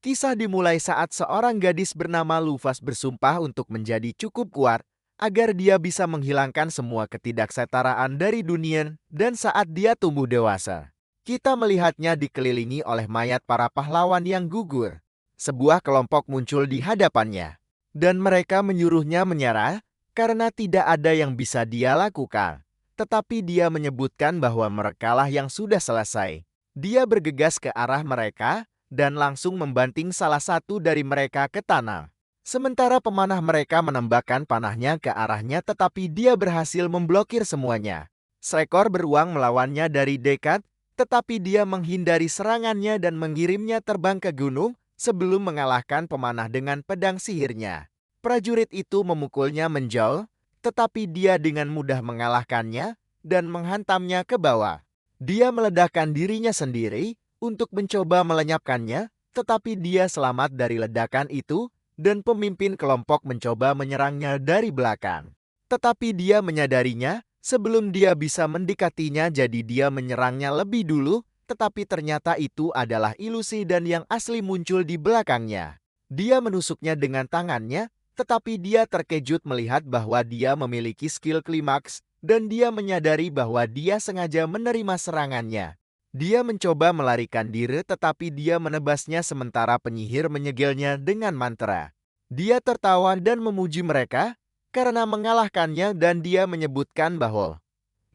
Kisah dimulai saat seorang gadis bernama Lufas bersumpah untuk menjadi cukup kuat agar dia bisa menghilangkan semua ketidaksetaraan dari dunia dan saat dia tumbuh dewasa. Kita melihatnya dikelilingi oleh mayat para pahlawan yang gugur. Sebuah kelompok muncul di hadapannya, dan mereka menyuruhnya menyerah karena tidak ada yang bisa dia lakukan. Tetapi dia menyebutkan bahwa merekalah yang sudah selesai. Dia bergegas ke arah mereka dan langsung membanting salah satu dari mereka ke tanah. Sementara pemanah mereka menembakkan panahnya ke arahnya tetapi dia berhasil memblokir semuanya. Seekor beruang melawannya dari dekat, tetapi dia menghindari serangannya dan mengirimnya terbang ke gunung sebelum mengalahkan pemanah dengan pedang sihirnya. Prajurit itu memukulnya menjauh, tetapi dia dengan mudah mengalahkannya dan menghantamnya ke bawah. Dia meledakkan dirinya sendiri untuk mencoba melenyapkannya, tetapi dia selamat dari ledakan itu dan pemimpin kelompok mencoba menyerangnya dari belakang. Tetapi dia menyadarinya sebelum dia bisa mendekatinya, jadi dia menyerangnya lebih dulu, tetapi ternyata itu adalah ilusi dan yang asli muncul di belakangnya. Dia menusuknya dengan tangannya, tetapi dia terkejut melihat bahwa dia memiliki skill klimaks dan dia menyadari bahwa dia sengaja menerima serangannya. Dia mencoba melarikan diri tetapi dia menebasnya sementara penyihir menyegelnya dengan mantra. Dia tertawa dan memuji mereka karena mengalahkannya dan dia menyebutkan bahwa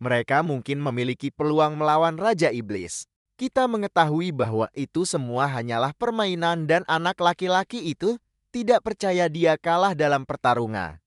mereka mungkin memiliki peluang melawan Raja Iblis. Kita mengetahui bahwa itu semua hanyalah permainan dan anak laki-laki itu tidak percaya dia kalah dalam pertarungan.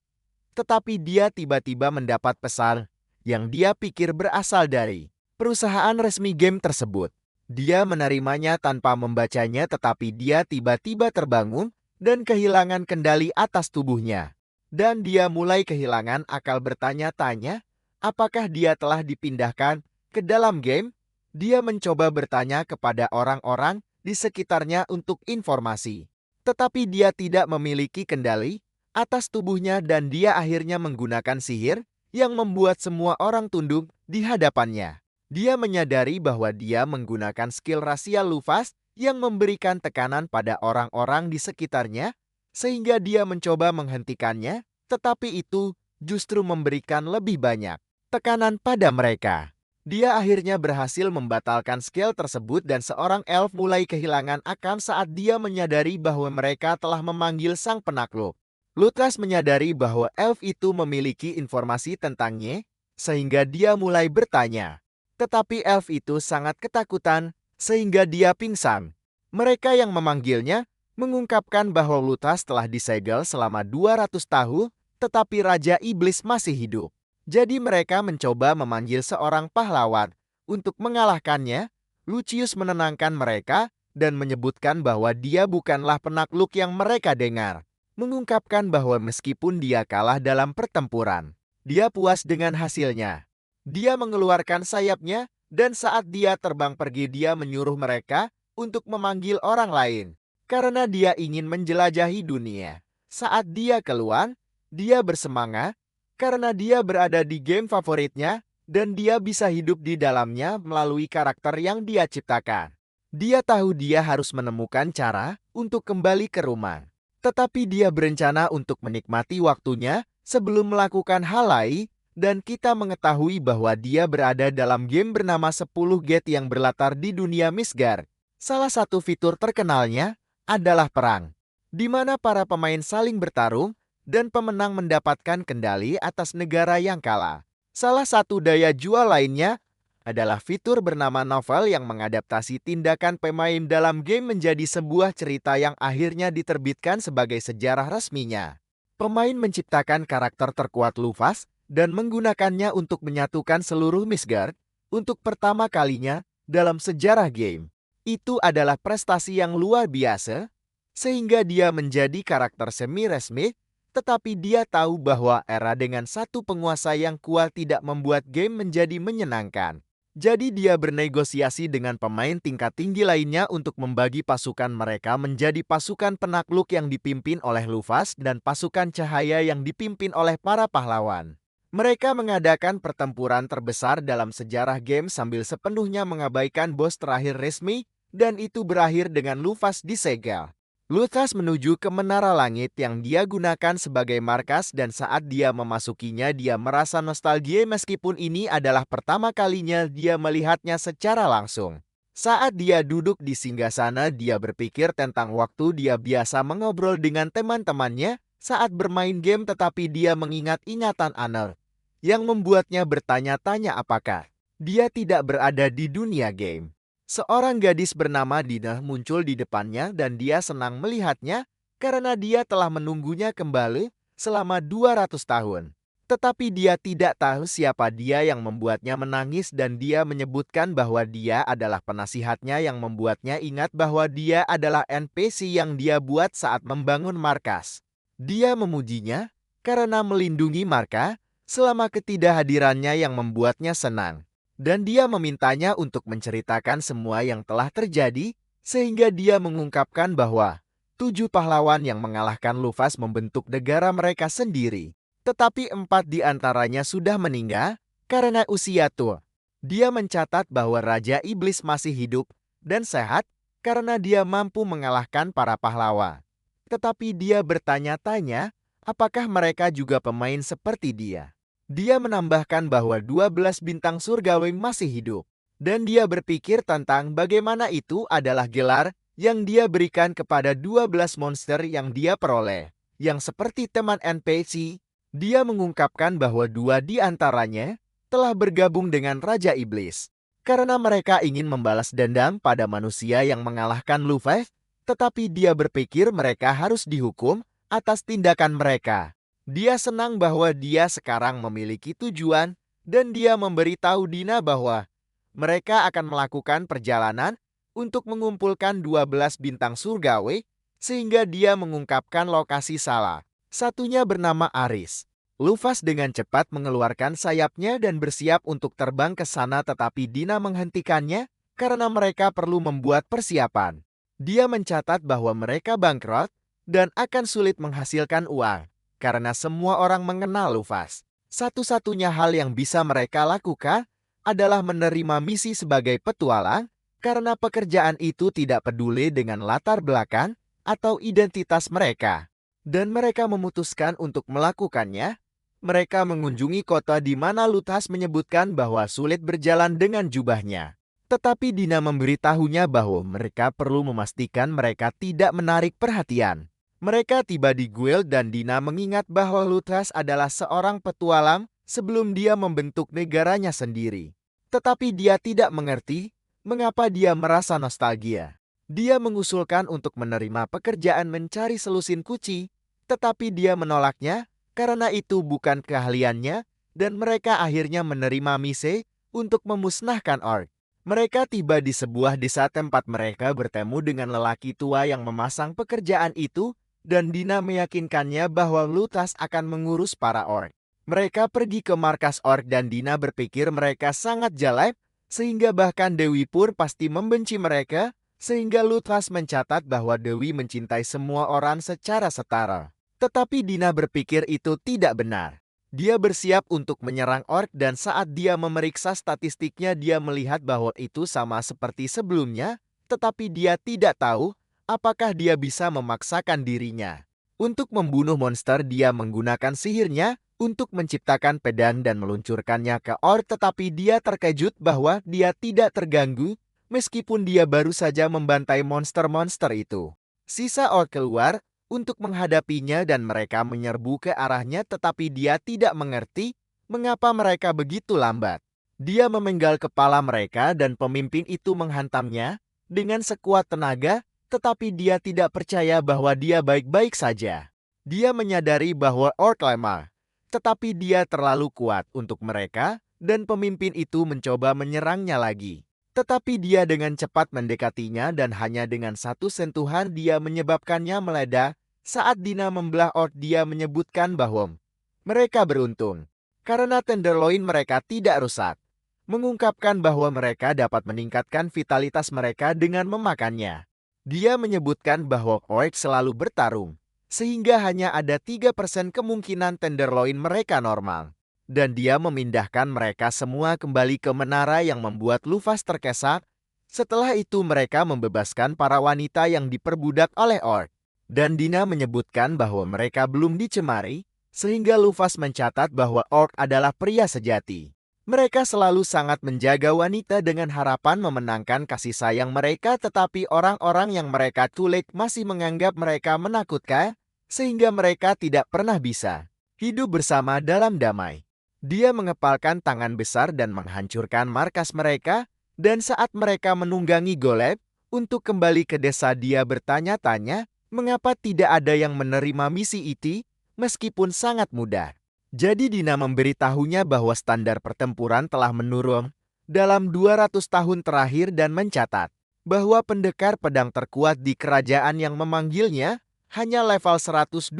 Tetapi dia tiba-tiba mendapat pesan yang dia pikir berasal dari perusahaan resmi game tersebut. Dia menerimanya tanpa membacanya tetapi dia tiba-tiba terbangun dan kehilangan kendali atas tubuhnya. Dan dia mulai kehilangan akal bertanya-tanya, apakah dia telah dipindahkan ke dalam game? Dia mencoba bertanya kepada orang-orang di sekitarnya untuk informasi. Tetapi dia tidak memiliki kendali atas tubuhnya dan dia akhirnya menggunakan sihir yang membuat semua orang tunduk di hadapannya. Dia menyadari bahwa dia menggunakan skill rasial Lufas yang memberikan tekanan pada orang-orang di sekitarnya, sehingga dia mencoba menghentikannya, tetapi itu justru memberikan lebih banyak tekanan pada mereka. Dia akhirnya berhasil membatalkan skill tersebut dan seorang elf mulai kehilangan akal saat dia menyadari bahwa mereka telah memanggil sang penakluk. Lutras menyadari bahwa elf itu memiliki informasi tentangnya, sehingga dia mulai bertanya. Tetapi elf itu sangat ketakutan, sehingga dia pingsan. Mereka yang memanggilnya mengungkapkan bahwa Lutras telah disegel selama 200 tahun, tetapi Raja Iblis masih hidup. Jadi mereka mencoba memanggil seorang pahlawan untuk mengalahkannya. Lucius menenangkan mereka dan menyebutkan bahwa dia bukanlah penakluk yang mereka dengar. Mengungkapkan bahwa meskipun dia kalah dalam pertempuran, dia puas dengan hasilnya. Dia mengeluarkan sayapnya dan saat dia terbang pergi dia menyuruh mereka untuk memanggil orang lain karena dia ingin menjelajahi dunia. Saat dia keluar, dia bersemangat karena dia berada di game favoritnya dan dia bisa hidup di dalamnya melalui karakter yang dia ciptakan. Dia tahu dia harus menemukan cara untuk kembali ke rumah. Tetapi dia berencana untuk menikmati waktunya sebelum melakukan hal lain dan kita mengetahui bahwa dia berada dalam game bernama 10 Gate yang berlatar di dunia Misgard. Salah satu fitur terkenalnya adalah perang, di mana para pemain saling bertarung dan pemenang mendapatkan kendali atas negara yang kalah. Salah satu daya jual lainnya adalah fitur bernama novel yang mengadaptasi tindakan pemain dalam game menjadi sebuah cerita yang akhirnya diterbitkan sebagai sejarah resminya. Pemain menciptakan karakter terkuat Lufas dan menggunakannya untuk menyatukan seluruh Misgard untuk pertama kalinya dalam sejarah game. Itu adalah prestasi yang luar biasa, sehingga dia menjadi karakter semi-resmi, tetapi dia tahu bahwa era dengan satu penguasa yang kuat tidak membuat game menjadi menyenangkan. Jadi dia bernegosiasi dengan pemain tingkat tinggi lainnya untuk membagi pasukan mereka menjadi pasukan penakluk yang dipimpin oleh Lufas dan pasukan cahaya yang dipimpin oleh para pahlawan. Mereka mengadakan pertempuran terbesar dalam sejarah game sambil sepenuhnya mengabaikan bos terakhir resmi dan itu berakhir dengan Lufas disegel. Luthas menuju ke menara langit yang dia gunakan sebagai markas dan saat dia memasukinya dia merasa nostalgia meskipun ini adalah pertama kalinya dia melihatnya secara langsung. Saat dia duduk di singgasana dia berpikir tentang waktu dia biasa mengobrol dengan teman-temannya saat bermain game tetapi dia mengingat ingatan Anel yang membuatnya bertanya-tanya apakah dia tidak berada di dunia game. Seorang gadis bernama Dina muncul di depannya dan dia senang melihatnya karena dia telah menunggunya kembali selama 200 tahun. Tetapi dia tidak tahu siapa dia yang membuatnya menangis dan dia menyebutkan bahwa dia adalah penasihatnya yang membuatnya ingat bahwa dia adalah NPC yang dia buat saat membangun markas. Dia memujinya karena melindungi markas selama ketidakhadirannya yang membuatnya senang. Dan dia memintanya untuk menceritakan semua yang telah terjadi, sehingga dia mengungkapkan bahwa 7 pahlawan yang mengalahkan Luffy membentuk negara mereka sendiri. Tetapi 4 di antaranya sudah meninggal karena usia tua. Dia mencatat bahwa Raja Iblis masih hidup dan sehat karena dia mampu mengalahkan para pahlawan. Tetapi dia bertanya-tanya, apakah mereka juga pemain seperti dia? Dia menambahkan bahwa 12 bintang surgawi masih hidup. Dan dia berpikir tentang bagaimana itu adalah gelar yang dia berikan kepada 12 monster yang dia peroleh. Yang seperti teman NPC, dia mengungkapkan bahwa 2 di antaranya telah bergabung dengan Raja Iblis. Karena mereka ingin membalas dendam pada manusia yang mengalahkan Luffy, tetapi dia berpikir mereka harus dihukum atas tindakan mereka. Dia senang bahwa dia sekarang memiliki tujuan dan dia memberitahu Dina bahwa mereka akan melakukan perjalanan untuk mengumpulkan 12 bintang surgawi sehingga dia mengungkapkan lokasi salah. Satunya bernama Aris. Luffy dengan cepat mengeluarkan sayapnya dan bersiap untuk terbang ke sana tetapi Dina menghentikannya karena mereka perlu membuat persiapan. Dia mencatat bahwa mereka bangkrut dan akan sulit menghasilkan uang. Karena semua orang mengenal Luffy. Satu-satunya hal yang bisa mereka lakukan adalah menerima misi sebagai petualang karena pekerjaan itu tidak peduli dengan latar belakang atau identitas mereka. Dan mereka memutuskan untuk melakukannya. Mereka mengunjungi kota di mana Luthas menyebutkan bahwa sulit berjalan dengan jubahnya. Tetapi Dina memberitahunya bahwa mereka perlu memastikan mereka tidak menarik perhatian. Mereka tiba di guild dan Dina mengingat bahwa Luthas adalah seorang petualang sebelum dia membentuk negaranya sendiri. Tetapi dia tidak mengerti mengapa dia merasa nostalgia. Dia mengusulkan untuk menerima pekerjaan mencari selusin kuci, tetapi dia menolaknya karena itu bukan keahliannya dan mereka akhirnya menerima mise untuk memusnahkan orc. Mereka tiba di sebuah desa tempat mereka bertemu dengan lelaki tua yang memasang pekerjaan itu dan Dina meyakinkannya bahwa Luthas akan mengurus para orc. Mereka pergi ke markas orc dan Dina berpikir mereka sangat jelek, sehingga bahkan Dewi pun pasti membenci mereka, sehingga Luthas mencatat bahwa Dewi mencintai semua orang secara setara. Tetapi Dina berpikir itu tidak benar. Dia bersiap untuk menyerang orc dan saat dia memeriksa statistiknya dia melihat bahwa itu sama seperti sebelumnya, tetapi dia tidak tahu apakah dia bisa memaksakan dirinya. Untuk membunuh monster dia menggunakan sihirnya untuk menciptakan pedang dan meluncurkannya ke orc tetapi dia terkejut bahwa dia tidak terganggu meskipun dia baru saja membantai monster-monster itu. Sisa orc keluar untuk menghadapinya dan mereka menyerbu ke arahnya tetapi dia tidak mengerti mengapa mereka begitu lambat. Dia memenggal kepala mereka dan pemimpin itu menghantamnya dengan sekuat tenaga tetapi dia tidak percaya bahwa dia baik-baik saja. Dia menyadari bahwa orc lemah, tetapi dia terlalu kuat untuk mereka dan pemimpin itu mencoba menyerangnya lagi. Tetapi dia dengan cepat mendekatinya dan hanya dengan satu sentuhan dia menyebabkannya meledak. Saat Dina membelah orc dia menyebutkan bahwa mereka beruntung karena tenderloin mereka tidak rusak. Mengungkapkan bahwa mereka dapat meningkatkan vitalitas mereka dengan memakannya. Dia menyebutkan bahwa orc selalu bertarung, sehingga hanya ada 3% kemungkinan tenderloin mereka normal. Dan dia memindahkan mereka semua kembali ke menara yang membuat Luffy terkesak. Setelah itu mereka membebaskan para wanita yang diperbudak oleh orc. Dan Dina menyebutkan bahwa mereka belum dicemari, sehingga Lufas mencatat bahwa orc adalah pria sejati. Mereka selalu sangat menjaga wanita dengan harapan memenangkan kasih sayang mereka, tetapi orang-orang yang mereka culik masih menganggap mereka menakutkan, sehingga mereka tidak pernah bisa hidup bersama dalam damai. Dia mengepalkan tangan besar dan menghancurkan markas mereka, dan saat mereka menunggangi golem untuk kembali ke desa, dia bertanya-tanya, mengapa tidak ada yang menerima misi itu, meskipun sangat mudah. Jadi Dina memberitahunya bahwa standar pertempuran telah menurun dalam 200 tahun terakhir dan mencatat bahwa pendekar pedang terkuat di kerajaan yang memanggilnya hanya level 120.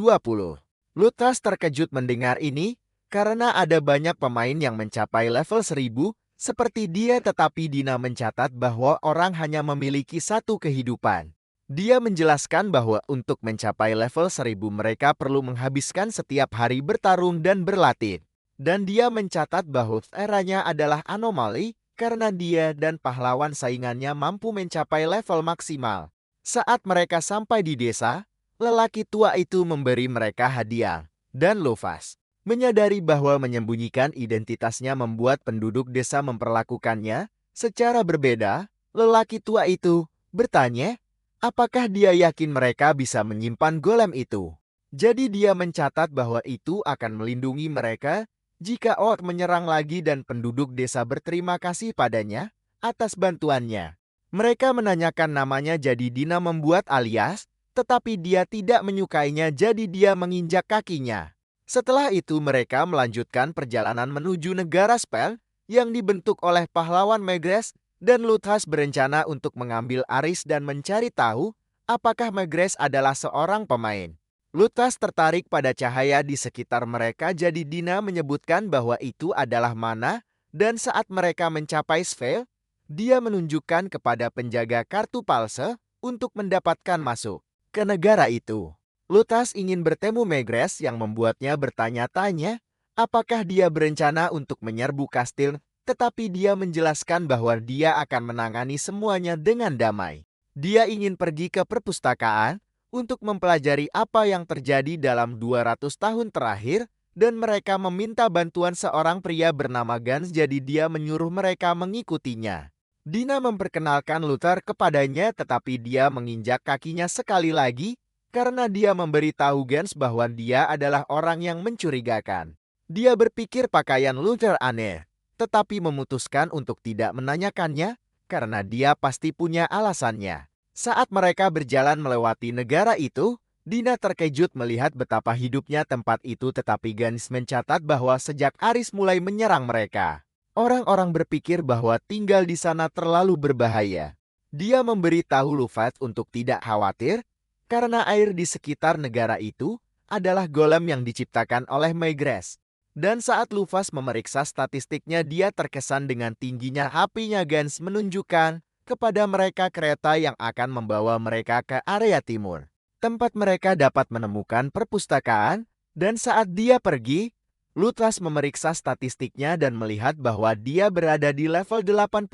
Luthas terkejut mendengar ini karena ada banyak pemain yang mencapai level 1000 seperti dia, tetapi Dina mencatat bahwa orang hanya memiliki satu kehidupan. Dia menjelaskan bahwa untuk mencapai level 1000 mereka perlu menghabiskan setiap hari bertarung dan berlatih. Dan dia mencatat bahwa eranya adalah anomali karena dia dan pahlawan saingannya mampu mencapai level maksimal. Saat mereka sampai di desa, lelaki tua itu memberi mereka hadiah. Dan Lufas menyadari bahwa menyembunyikan identitasnya membuat penduduk desa memperlakukannya secara berbeda. Lelaki tua itu bertanya, apakah dia yakin mereka bisa menyimpan golem itu? Jadi dia mencatat bahwa itu akan melindungi mereka jika orc menyerang lagi, dan penduduk desa berterima kasih padanya atas bantuannya. Mereka menanyakan namanya, jadi Dina membuat alias, tetapi dia tidak menyukainya, jadi dia menginjak kakinya. Setelah itu mereka melanjutkan perjalanan menuju negara Spell yang dibentuk oleh pahlawan Megrez, dan Luthas berencana untuk mengambil aris dan mencari tahu apakah Megrez adalah seorang pemain. Luthas tertarik pada cahaya di sekitar mereka, jadi Dina menyebutkan bahwa itu adalah mana, dan saat mereka mencapai Spell, dia menunjukkan kepada penjaga kartu palsu untuk mendapatkan masuk ke negara itu. Luthas ingin bertemu Megrez yang membuatnya bertanya-tanya apakah dia berencana untuk menyerbu kastil, tetapi dia menjelaskan bahwa dia akan menangani semuanya dengan damai. Dia ingin pergi ke perpustakaan untuk mempelajari apa yang terjadi dalam 200 tahun terakhir, dan mereka meminta bantuan seorang pria bernama Gans, jadi dia menyuruh mereka mengikutinya. Dina memperkenalkan Luther kepadanya, tetapi dia menginjak kakinya sekali lagi karena dia memberitahu Gans bahwa dia adalah orang yang mencurigakan. Dia berpikir pakaian Luther aneh, tetapi memutuskan untuk tidak menanyakannya karena dia pasti punya alasannya. Saat mereka berjalan melewati negara itu, Dina terkejut melihat betapa hidupnya tempat itu, tetapi Gans mencatat bahwa sejak Aris mulai menyerang mereka, orang-orang berpikir bahwa tinggal di sana terlalu berbahaya. Dia memberitahu Lufat untuk tidak khawatir, karena air di sekitar negara itu adalah golem yang diciptakan oleh Megrez. Dan saat Lufas memeriksa statistiknya, dia terkesan dengan tingginya HP-nya. Gans menunjukkan kepada mereka kereta yang akan membawa mereka ke area timur, tempat mereka dapat menemukan perpustakaan. Dan saat dia pergi, Luthas memeriksa statistiknya dan melihat bahwa dia berada di level 82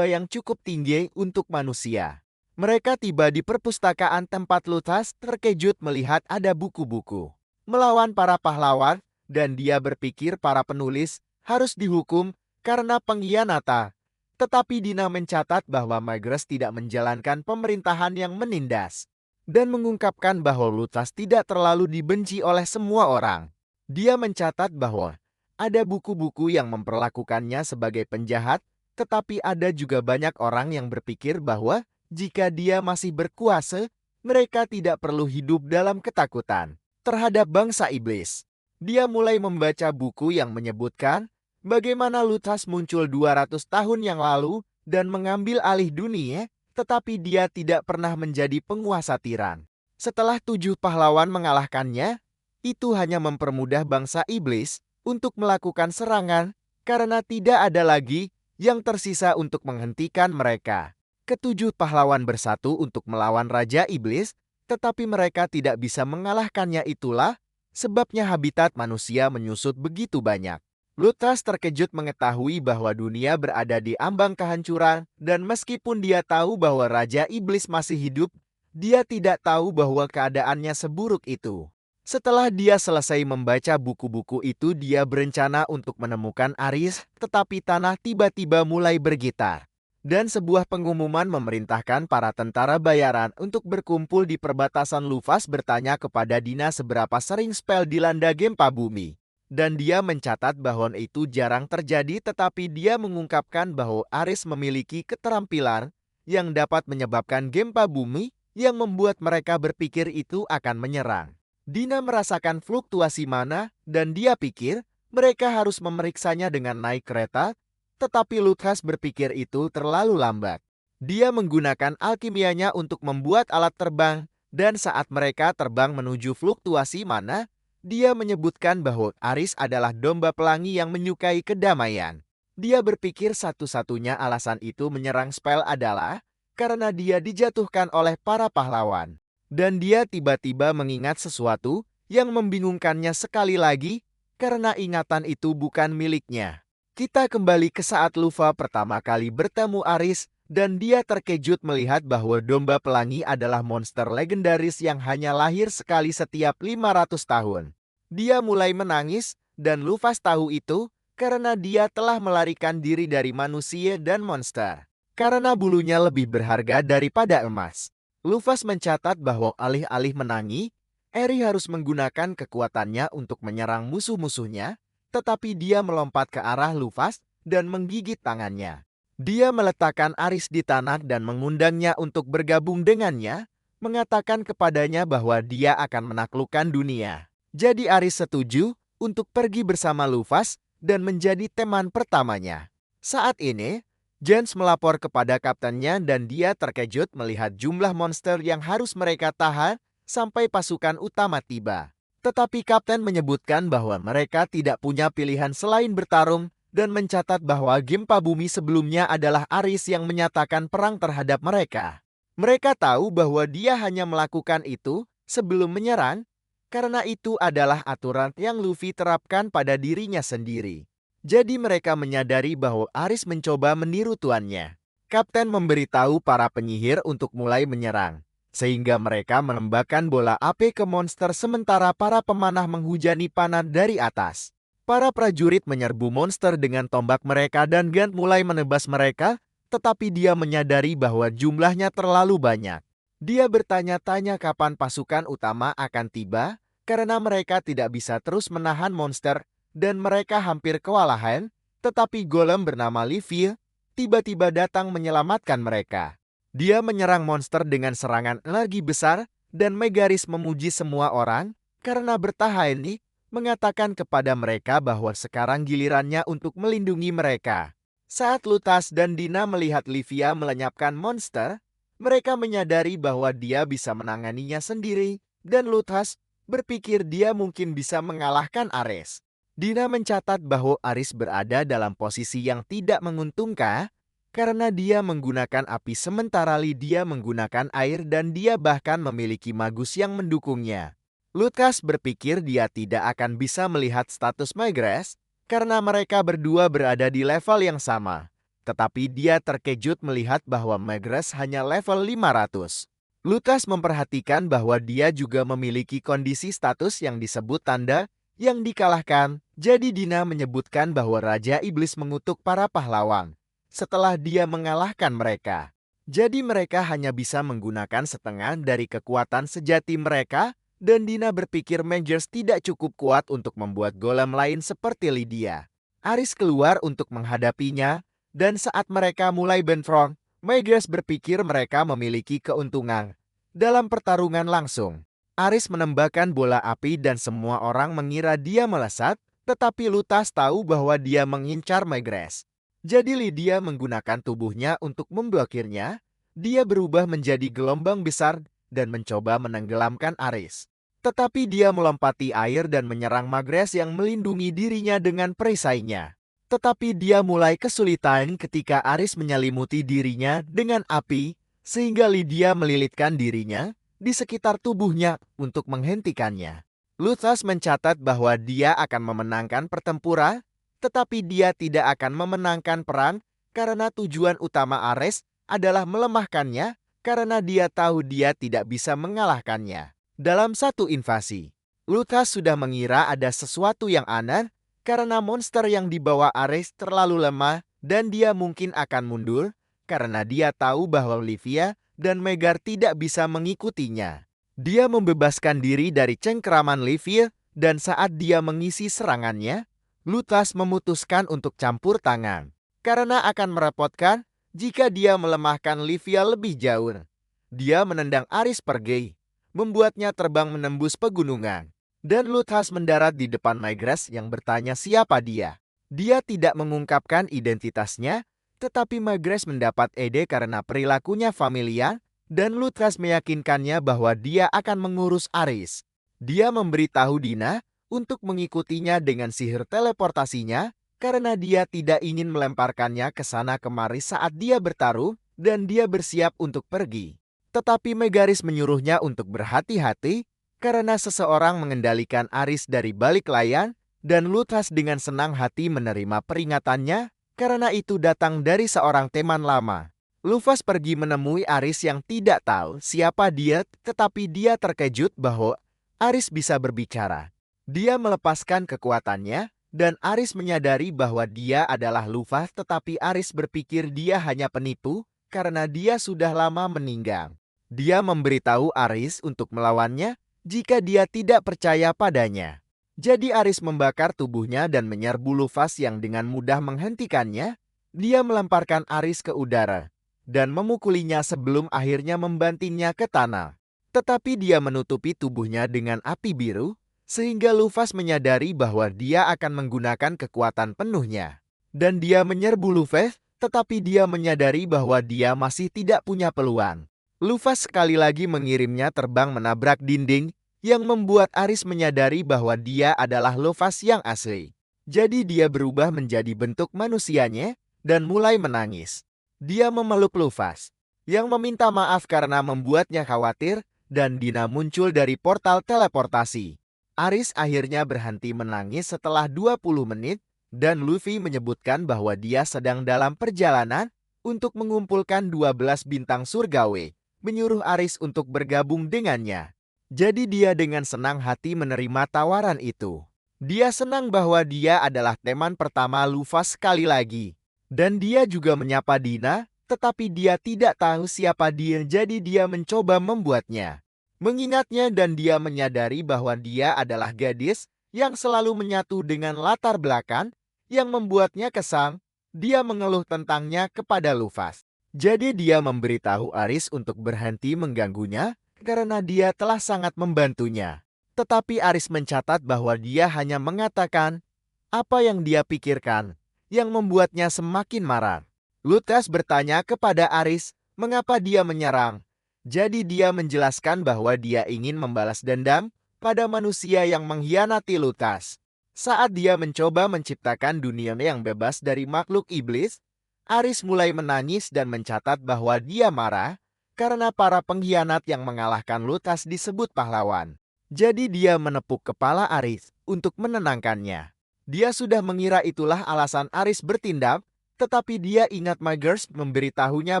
yang cukup tinggi untuk manusia. Mereka tiba di perpustakaan tempat Luthas terkejut melihat ada buku-buku melawan para pahlawan, dan dia berpikir para penulis harus dihukum karena pengkhianatan. Tetapi Dina mencatat bahwa Megrez tidak menjalankan pemerintahan yang menindas, dan mengungkapkan bahwa Luthas tidak terlalu dibenci oleh semua orang. Dia mencatat bahwa ada buku-buku yang memperlakukannya sebagai penjahat, tetapi ada juga banyak orang yang berpikir bahwa jika dia masih berkuasa, mereka tidak perlu hidup dalam ketakutan terhadap bangsa iblis. Dia mulai membaca buku yang menyebutkan bagaimana Luthas muncul 200 tahun yang lalu dan mengambil alih dunia, tetapi dia tidak pernah menjadi penguasa tiran. Setelah 7 pahlawan mengalahkannya, itu hanya mempermudah bangsa iblis untuk melakukan serangan karena tidak ada lagi yang tersisa untuk menghentikan mereka. Ketujuh pahlawan bersatu untuk melawan Raja Iblis, tetapi mereka tidak bisa mengalahkannya. Itulah sebabnya habitat manusia menyusut begitu banyak. Luthas terkejut mengetahui bahwa dunia berada di ambang kehancuran, dan meskipun dia tahu bahwa Raja Iblis masih hidup, Dia tidak tahu bahwa keadaannya seburuk itu. Setelah dia selesai membaca buku-buku itu, dia berencana untuk menemukan Aris, tetapi tanah tiba-tiba mulai bergetar. Dan sebuah pengumuman memerintahkan para tentara bayaran untuk berkumpul di perbatasan. Lufas bertanya kepada Dina seberapa sering spell dilanda gempa bumi. Dan dia mencatat bahwa itu jarang terjadi, tetapi dia mengungkapkan bahwa Aris memiliki keterampilan yang dapat menyebabkan gempa bumi yang membuat mereka berpikir itu akan menyerang. Dina merasakan fluktuasi mana dan dia pikir mereka harus memeriksanya dengan naik kereta, tetapi Lukas berpikir itu terlalu lambat. Dia menggunakan alkimianya untuk membuat alat terbang, dan saat mereka terbang menuju fluktuasi mana, dia menyebutkan bahwa Aris adalah domba pelangi yang menyukai kedamaian. Dia berpikir satu-satunya alasan itu menyerang spell adalah karena dia dijatuhkan oleh para pahlawan. Dan dia tiba-tiba mengingat sesuatu yang membingungkannya sekali lagi, karena ingatan itu bukan miliknya. Kita kembali ke saat Lufa pertama kali bertemu Aris, dan dia terkejut melihat bahwa domba pelangi adalah monster legendaris yang hanya lahir sekali setiap 500 tahun. Dia mulai menangis, dan Lufas tahu itu karena dia telah melarikan diri dari manusia dan monster. Karena bulunya lebih berharga daripada emas. Lufas mencatat bahwa alih-alih menangi, Eri harus menggunakan kekuatannya untuk menyerang musuh-musuhnya, tetapi dia melompat ke arah Lufas dan menggigit tangannya. Dia meletakkan Aris di tanah dan mengundangnya untuk bergabung dengannya, mengatakan kepadanya bahwa dia akan menaklukkan dunia. Jadi Aris setuju untuk pergi bersama Lufas dan menjadi teman pertamanya. Saat ini, James melapor kepada kaptennya dan dia terkejut melihat jumlah monster yang harus mereka tahan sampai pasukan utama tiba. Tetapi kapten menyebutkan bahwa mereka tidak punya pilihan selain bertarung dan mencatat bahwa gempa bumi sebelumnya adalah Aris yang menyatakan perang terhadap mereka. Mereka tahu bahwa dia hanya melakukan itu sebelum menyerang, karena itu adalah aturan yang Luffy terapkan pada dirinya sendiri. Jadi mereka menyadari bahwa Aris mencoba meniru tuannya. Kapten memberitahu para penyihir untuk mulai menyerang, sehingga mereka menembakkan bola api ke monster sementara para pemanah menghujani panah dari atas. Para prajurit menyerbu monster dengan tombak mereka dan Gant mulai menebas mereka, tetapi dia menyadari bahwa jumlahnya terlalu banyak. Dia bertanya-tanya kapan pasukan utama akan tiba, karena mereka tidak bisa terus menahan monster, dan mereka hampir kewalahan, tetapi golem bernama Livia tiba-tiba datang menyelamatkan mereka. Dia menyerang monster dengan serangan energi besar, dan Megaris memuji semua orang karena bertahan ini, mengatakan kepada mereka bahwa sekarang gilirannya untuk melindungi mereka. Saat Lutas dan Dina melihat Livia melenyapkan monster, mereka menyadari bahwa dia bisa menanganinya sendiri, dan Lutas berpikir dia mungkin bisa mengalahkan Ares. Dina mencatat bahwa Aris berada dalam posisi yang tidak menguntungkan, karena dia menggunakan api sementara Lydia menggunakan air dan dia bahkan memiliki magus yang mendukungnya. Lukas berpikir dia tidak akan bisa melihat status Megaris karena mereka berdua berada di level yang sama. Tetapi dia terkejut melihat bahwa Megaris hanya level 500. Lukas memperhatikan bahwa dia juga memiliki kondisi status yang disebut tanda yang dikalahkan. Jadi Dina menyebutkan bahwa Raja Iblis mengutuk para pahlawan setelah dia mengalahkan mereka. Jadi mereka hanya bisa menggunakan setengah dari kekuatan sejati mereka, dan Dina berpikir Megaris tidak cukup kuat untuk membuat golem lain seperti Lydia. Aris keluar untuk menghadapinya, dan saat mereka mulai bentrok, Megaris berpikir mereka memiliki keuntungan. Dalam pertarungan langsung, Aris menembakkan bola api dan semua orang mengira dia melesat, tetapi Lutas tahu bahwa dia mengincar Megaris. Jadi Lydia menggunakan tubuhnya untuk memblokirnya. Dia berubah menjadi gelombang besar dan mencoba menenggelamkan Aris. Tetapi dia melompati air dan menyerang Megaris yang melindungi dirinya dengan perisainya. Tetapi dia mulai kesulitan ketika Aris menyelimuti dirinya dengan api, sehingga Lydia melilitkan dirinya di sekitar tubuhnya untuk menghentikannya. Luthas mencatat bahwa dia akan memenangkan pertempuran, tetapi dia tidak akan memenangkan perang karena tujuan utama Ares adalah melemahkannya karena dia tahu dia tidak bisa mengalahkannya. Dalam satu invasi, Luthas sudah mengira ada sesuatu yang aneh karena monster yang dibawa Ares terlalu lemah dan dia mungkin akan mundur karena dia tahu bahwa Livia dan Megar tidak bisa mengikutinya. Dia membebaskan diri dari cengkeraman Livia dan saat dia mengisi serangannya, Luthas memutuskan untuk campur tangan karena akan merepotkan jika dia melemahkan Livia lebih jauh. Dia menendang Ares pergi, membuatnya terbang menembus pegunungan. Dan Luthas mendarat di depan Maegres yang bertanya siapa dia. Dia tidak mengungkapkan identitasnya, tetapi Maegres mendapat ide karena perilakunya familiar, dan Luthas meyakinkannya bahwa dia akan mengurus Ares. Dia memberitahu Dina untuk mengikutinya dengan sihir teleportasinya, karena dia tidak ingin melemparkannya ke sana kemari saat dia bertaruh, dan dia bersiap untuk pergi. Tetapi Megaris menyuruhnya untuk berhati-hati, karena seseorang mengendalikan Ares dari balik layar, dan Luthas dengan senang hati menerima peringatannya, karena itu datang dari seorang teman lama. Luthas pergi menemui Ares yang tidak tahu siapa dia, tetapi dia terkejut bahwa Ares bisa berbicara. Dia melepaskan kekuatannya, dan Ares menyadari bahwa dia adalah Luthas, tetapi Ares berpikir dia hanya penipu, karena dia sudah lama meninggal. Dia memberitahu Ares untuk melawannya, jika dia tidak percaya padanya. Jadi Ares membakar tubuhnya dan menyerbu Luthas yang dengan mudah menghentikannya. Dia melemparkan Ares ke udara dan memukulinya sebelum akhirnya membantingnya ke tanah. Tetapi dia menutupi tubuhnya dengan api biru, sehingga Luthas menyadari bahwa dia akan menggunakan kekuatan penuhnya. Dan dia menyerbu Luthas, tetapi dia menyadari bahwa dia masih tidak punya peluang. Luthas sekali lagi mengirimnya terbang menabrak dinding, yang membuat Ares menyadari bahwa dia adalah Luthas yang asli. Jadi dia berubah menjadi bentuk manusianya, dan mulai menangis. Dia memeluk Luthas, yang meminta maaf karena membuatnya khawatir, dan Dina muncul dari portal teleportasi. Ares akhirnya berhenti menangis setelah 20 menit, dan Luffy menyebutkan bahwa dia sedang dalam perjalanan untuk mengumpulkan 12 bintang surgawi, menyuruh Ares untuk bergabung dengannya. Jadi dia dengan senang hati menerima tawaran itu. Dia senang bahwa dia adalah teman pertama Luthas sekali lagi. Dan dia juga menyapa Dina, tetapi dia tidak tahu siapa dia, jadi dia mencoba membuatnya mengingatnya, dan dia menyadari bahwa dia adalah gadis yang selalu menyatu dengan latar belakang yang membuatnya kesal. Dia mengeluh tentangnya kepada Luthas. Jadi dia memberitahu Ares untuk berhenti mengganggunya karena dia telah sangat membantunya. Tetapi Ares mencatat bahwa dia hanya mengatakan apa yang dia pikirkan, yang membuatnya semakin marah. Luthas bertanya kepada Ares mengapa dia menyerang. Jadi dia menjelaskan bahwa dia ingin membalas dendam pada manusia yang mengkhianati Luthas. Saat dia mencoba menciptakan dunia yang bebas dari makhluk iblis, Ares mulai menangis dan mencatat bahwa dia marah karena para pengkhianat yang mengalahkan Luthas disebut pahlawan. Jadi dia menepuk kepala Ares untuk menenangkannya. Dia sudah mengira itulah alasan Ares bertindak, tetapi dia ingat Maegres memberitahunya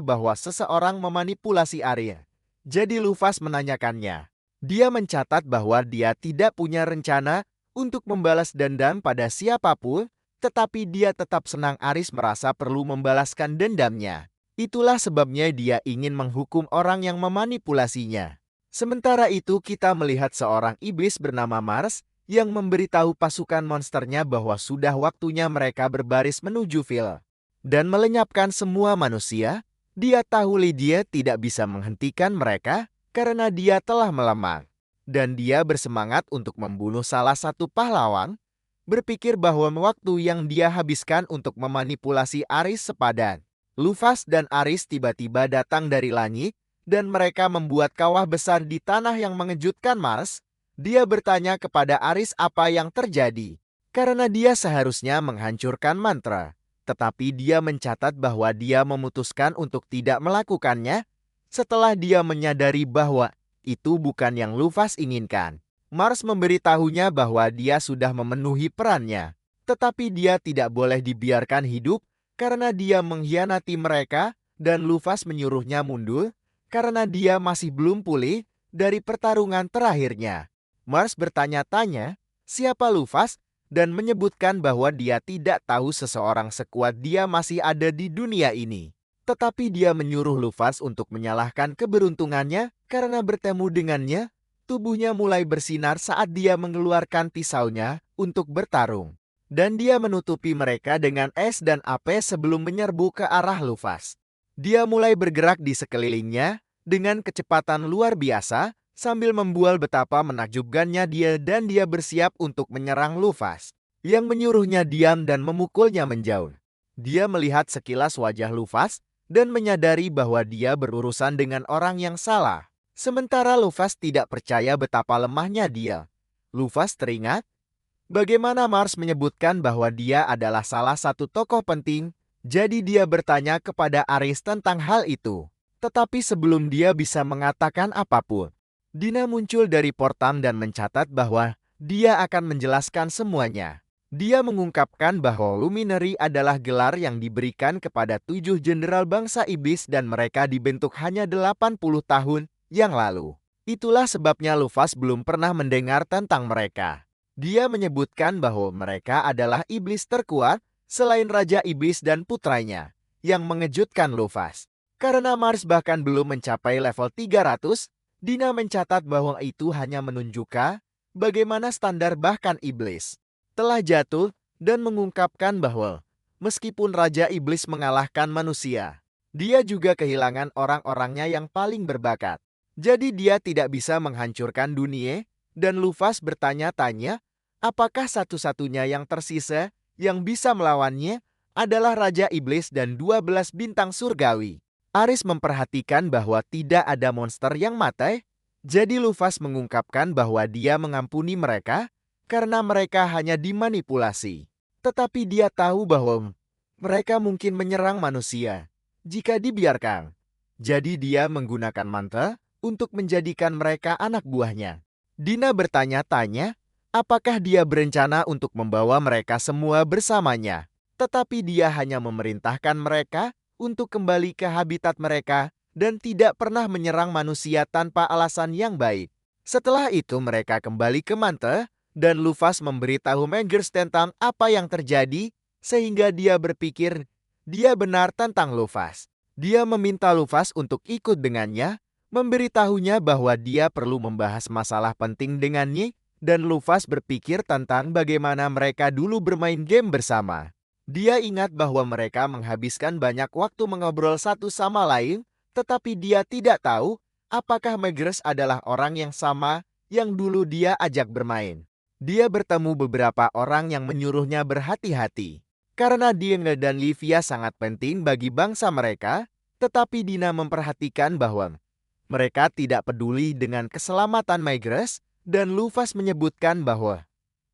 bahwa seseorang memanipulasi Ares. Jadi Luthas menanyakannya. Dia mencatat bahwa dia tidak punya rencana untuk membalas dendam pada siapapun, tetapi dia tetap senang Ares merasa perlu membalaskan dendamnya. Itulah sebabnya dia ingin menghukum orang yang memanipulasinya. Sementara itu kita melihat seorang iblis bernama Mars yang memberitahu pasukan monsternya bahwa sudah waktunya mereka berbaris menuju Vil dan melenyapkan semua manusia. Dia tahu Lydia tidak bisa menghentikan mereka karena dia telah melemah. Dan dia bersemangat untuk membunuh salah satu pahlawan, berpikir bahwa waktu yang dia habiskan untuk memanipulasi Ares sepadan. Luthas dan Ares tiba-tiba datang dari langit, dan mereka membuat kawah besar di tanah yang mengejutkan Mars. Dia bertanya kepada Ares apa yang terjadi, karena dia seharusnya menghancurkan mantra. Tetapi dia mencatat bahwa dia memutuskan untuk tidak melakukannya, setelah dia menyadari bahwa itu bukan yang Luthas inginkan. Mars memberitahunya bahwa dia sudah memenuhi perannya, tetapi dia tidak boleh dibiarkan hidup karena dia mengkhianati mereka, dan Luthas menyuruhnya mundur karena dia masih belum pulih dari pertarungan terakhirnya. Mars bertanya-tanya siapa Luffy dan menyebutkan bahwa dia tidak tahu seseorang sekuat dia masih ada di dunia ini. Tetapi dia menyuruh Luffy untuk menyalahkan keberuntungannya karena bertemu dengannya. Tubuhnya mulai bersinar saat dia mengeluarkan pisaunya untuk bertarung. Dan dia menutupi mereka dengan es dan api sebelum menyerbu ke arah Luffy. Dia mulai bergerak di sekelilingnya dengan kecepatan luar biasa sambil membual betapa menakjubkannya dia dan dia bersiap untuk menyerang Luffy, yang menyuruhnya diam dan memukulnya menjauh. Dia melihat sekilas wajah Luffy dan menyadari bahwa dia berurusan dengan orang yang salah. Sementara Luffy tidak percaya betapa lemahnya dia. Luffy teringat bagaimana Mars menyebutkan bahwa dia adalah salah satu tokoh penting, jadi dia bertanya kepada Aris tentang hal itu. Tetapi sebelum dia bisa mengatakan apapun, Dina muncul dari portal dan mencatat bahwa dia akan menjelaskan semuanya. Dia mengungkapkan bahwa Luminary adalah gelar yang diberikan kepada 7 jenderal bangsa iblis dan mereka dibentuk hanya 80 tahun yang lalu. Itulah sebabnya Luffy belum pernah mendengar tentang mereka. Dia menyebutkan bahwa mereka adalah iblis terkuat selain Raja Iblis dan putranya, yang mengejutkan Luffy. Karena Mars bahkan belum mencapai level 300, Dina mencatat bahwa itu hanya menunjukkan bagaimana standar bahkan iblis telah jatuh dan mengungkapkan bahwa meskipun Raja Iblis mengalahkan manusia, dia juga kehilangan orang-orangnya yang paling berbakat. Jadi dia tidak bisa menghancurkan dunia, dan Luffy bertanya-tanya, apakah satu-satunya yang tersisa yang bisa melawannya adalah Raja Iblis dan 12 bintang surgawi. Aris memperhatikan bahwa tidak ada monster yang mati, jadi Luffy mengungkapkan bahwa dia mengampuni mereka karena mereka hanya dimanipulasi. Tetapi dia tahu bahwa mereka mungkin menyerang manusia jika dibiarkan. Jadi dia menggunakan mantra untuk menjadikan mereka anak buahnya. Dina bertanya-tanya, apakah dia berencana untuk membawa mereka semua bersamanya. Tetapi dia hanya memerintahkan mereka untuk kembali ke habitat mereka dan tidak pernah menyerang manusia tanpa alasan yang baik. Setelah itu mereka kembali ke Mante dan Luffy memberitahu Megers tentang apa yang terjadi sehingga dia berpikir dia benar tentang Luffy. Dia meminta Luffy untuk ikut dengannya, memberitahunya bahwa dia perlu membahas masalah penting dengannya, dan Luffy berpikir tentang bagaimana mereka dulu bermain game bersama. Dia ingat bahwa mereka menghabiskan banyak waktu mengobrol satu sama lain, tetapi dia tidak tahu apakah Megers adalah orang yang sama yang dulu dia ajak bermain. Dia bertemu beberapa orang yang menyuruhnya berhati-hati, karena Dina dan Livia sangat penting bagi bangsa mereka, tetapi Dina memperhatikan bahwa mereka tidak peduli dengan keselamatan Megers, dan Luffy menyebutkan bahwa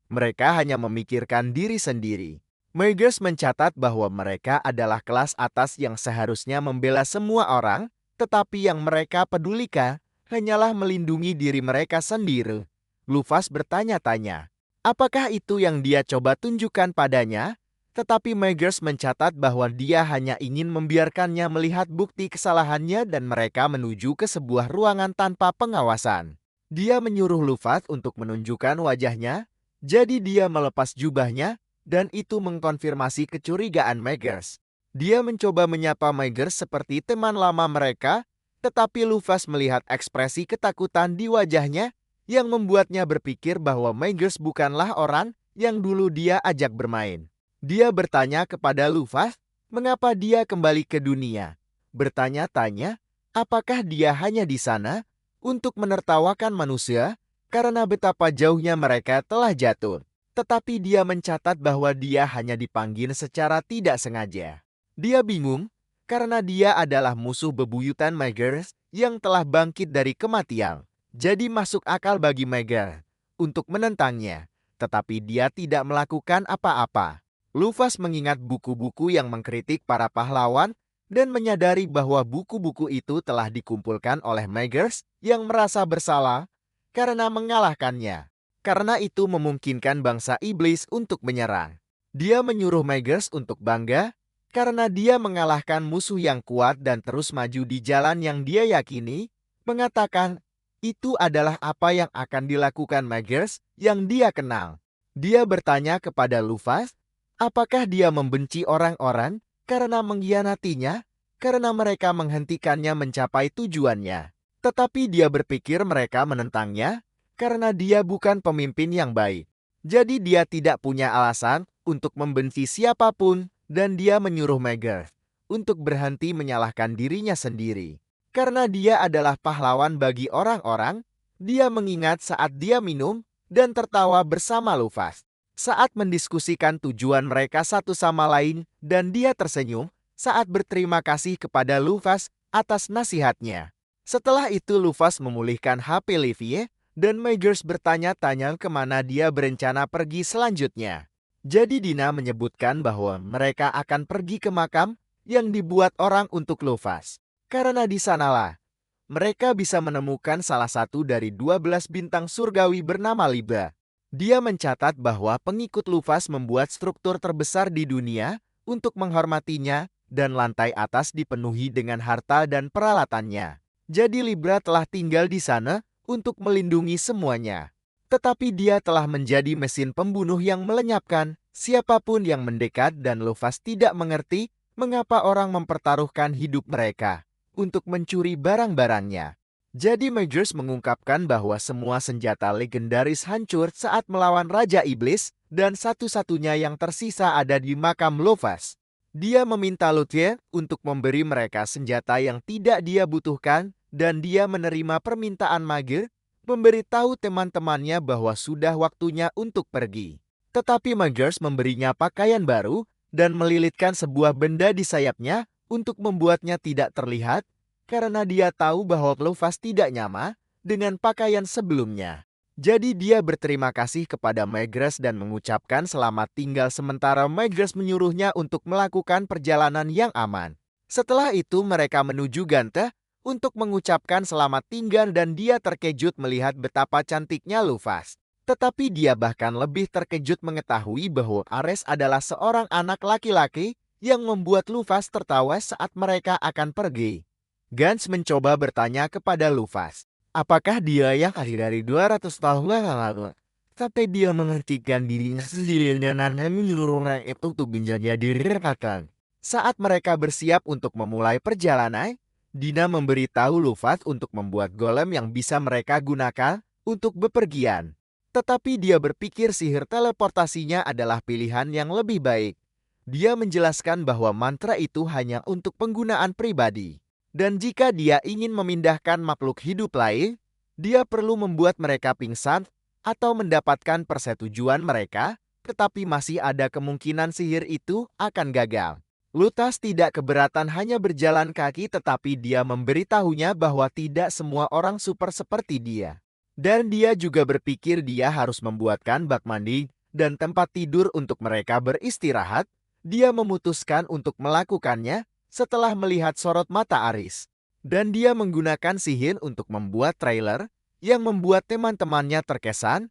mereka hanya memikirkan diri sendiri. Megers mencatat bahwa mereka adalah kelas atas yang seharusnya membela semua orang, tetapi yang mereka pedulikan hanyalah melindungi diri mereka sendiri. Luffy bertanya-tanya, apakah itu yang dia coba tunjukkan padanya? Tetapi Megers mencatat bahwa dia hanya ingin membiarkannya melihat bukti kesalahannya dan mereka menuju ke sebuah ruangan tanpa pengawasan. Dia menyuruh Luffy untuk menunjukkan wajahnya, jadi dia melepas jubahnya, dan itu mengkonfirmasi kecurigaan Megers. Dia mencoba menyapa Megers seperti teman lama mereka, tetapi Luffy melihat ekspresi ketakutan di wajahnya yang membuatnya berpikir bahwa Megers bukanlah orang yang dulu dia ajak bermain. Dia bertanya kepada Luffy, mengapa dia kembali ke dunia. Bertanya-tanya, apakah dia hanya di sana untuk menertawakan manusia karena betapa jauhnya mereka telah jatuh. Tetapi dia mencatat bahwa dia hanya dipanggil secara tidak sengaja. Dia bingung karena dia adalah musuh bebuyutan Megers yang telah bangkit dari kematian. Jadi masuk akal bagi Megers untuk menentangnya, tetapi dia tidak melakukan apa-apa. Luffy mengingat buku-buku yang mengkritik para pahlawan dan menyadari bahwa buku-buku itu telah dikumpulkan oleh Megers yang merasa bersalah karena mengalahkannya. Karena itu memungkinkan bangsa iblis untuk menyerang. Dia menyuruh Megers untuk bangga Karena dia mengalahkan musuh yang kuat dan terus maju di jalan yang dia yakini, mengatakan, itu adalah apa yang akan dilakukan Maegers yang dia kenal. Dia bertanya kepada Luffy, apakah dia membenci orang-orang karena mengkhianatinya, karena mereka menghentikannya mencapai tujuannya. Tetapi dia berpikir mereka menentangnya karena dia bukan pemimpin yang baik. Jadi dia tidak punya alasan untuk membenci siapapun dan dia menyuruh Maegers untuk berhenti menyalahkan dirinya sendiri. Karena dia adalah pahlawan bagi orang-orang, dia mengingat saat dia minum dan tertawa bersama Luffy. Saat mendiskusikan tujuan mereka satu sama lain dan dia tersenyum saat berterima kasih kepada Luffy atas nasihatnya. Setelah itu Luffy memulihkan HP Levi dan Maegers bertanya-tanya kemana dia berencana pergi selanjutnya. Jadi Dina menyebutkan bahwa mereka akan pergi ke makam yang dibuat orang untuk Luffy. Karena di sanalah mereka bisa menemukan salah satu dari 12 bintang surgawi bernama Libra. Dia mencatat bahwa pengikut Luffy membuat struktur terbesar di dunia untuk menghormatinya dan lantai atas dipenuhi dengan harta dan peralatannya. Jadi Libra telah tinggal di sana untuk melindungi semuanya. Tetapi dia telah menjadi mesin pembunuh yang melenyapkan siapapun yang mendekat dan Luffy tidak mengerti mengapa orang mempertaruhkan hidup mereka untuk mencuri barang-barangnya. Jadi Maegers mengungkapkan bahwa semua senjata legendaris hancur saat melawan Raja Iblis dan satu-satunya yang tersisa ada di makam Luffy. Dia meminta Luthier untuk memberi mereka senjata yang tidak dia butuhkan dan dia menerima permintaan Maegers memberitahu teman-temannya bahwa sudah waktunya untuk pergi. Tetapi Maegers memberinya pakaian baru dan melilitkan sebuah benda di sayapnya untuk membuatnya tidak terlihat karena dia tahu bahwa Luffy tidak nyaman dengan pakaian sebelumnya. Jadi dia berterima kasih kepada Maegers dan mengucapkan selamat tinggal sementara Maegers menyuruhnya untuk melakukan perjalanan yang aman. Setelah itu mereka menuju Gante untuk mengucapkan selamat tinggal dan dia terkejut melihat betapa cantiknya Luffy. Tetapi dia bahkan lebih terkejut mengetahui bahwa Ares adalah seorang anak laki-laki yang membuat Luffy tertawa saat mereka akan pergi. Gans mencoba bertanya kepada Luffy, apakah dia yang hadir dari 200 tahun yang lalu? Tapi dia menghentikan dirinya sendiri dan hanya menyuruh orang itu untuk menjadi direkatkan. Saat mereka bersiap untuk memulai perjalanan, Dina memberitahu Luffy untuk membuat golem yang bisa mereka gunakan untuk bepergian. Tetapi dia berpikir sihir teleportasinya adalah pilihan yang lebih baik. Dia menjelaskan bahwa mantra itu hanya untuk penggunaan pribadi. Dan jika dia ingin memindahkan makhluk hidup lain, dia perlu membuat mereka pingsan atau mendapatkan persetujuan mereka, tetapi masih ada kemungkinan sihir itu akan gagal. Lutas tidak keberatan hanya berjalan kaki tetapi dia memberitahunya bahwa tidak semua orang super seperti dia. Dan dia juga berpikir dia harus membuatkan bak mandi dan tempat tidur untuk mereka beristirahat. Dia memutuskan untuk melakukannya setelah melihat sorot mata Aris. Dan dia menggunakan sihir untuk membuat trailer yang membuat teman-temannya terkesan.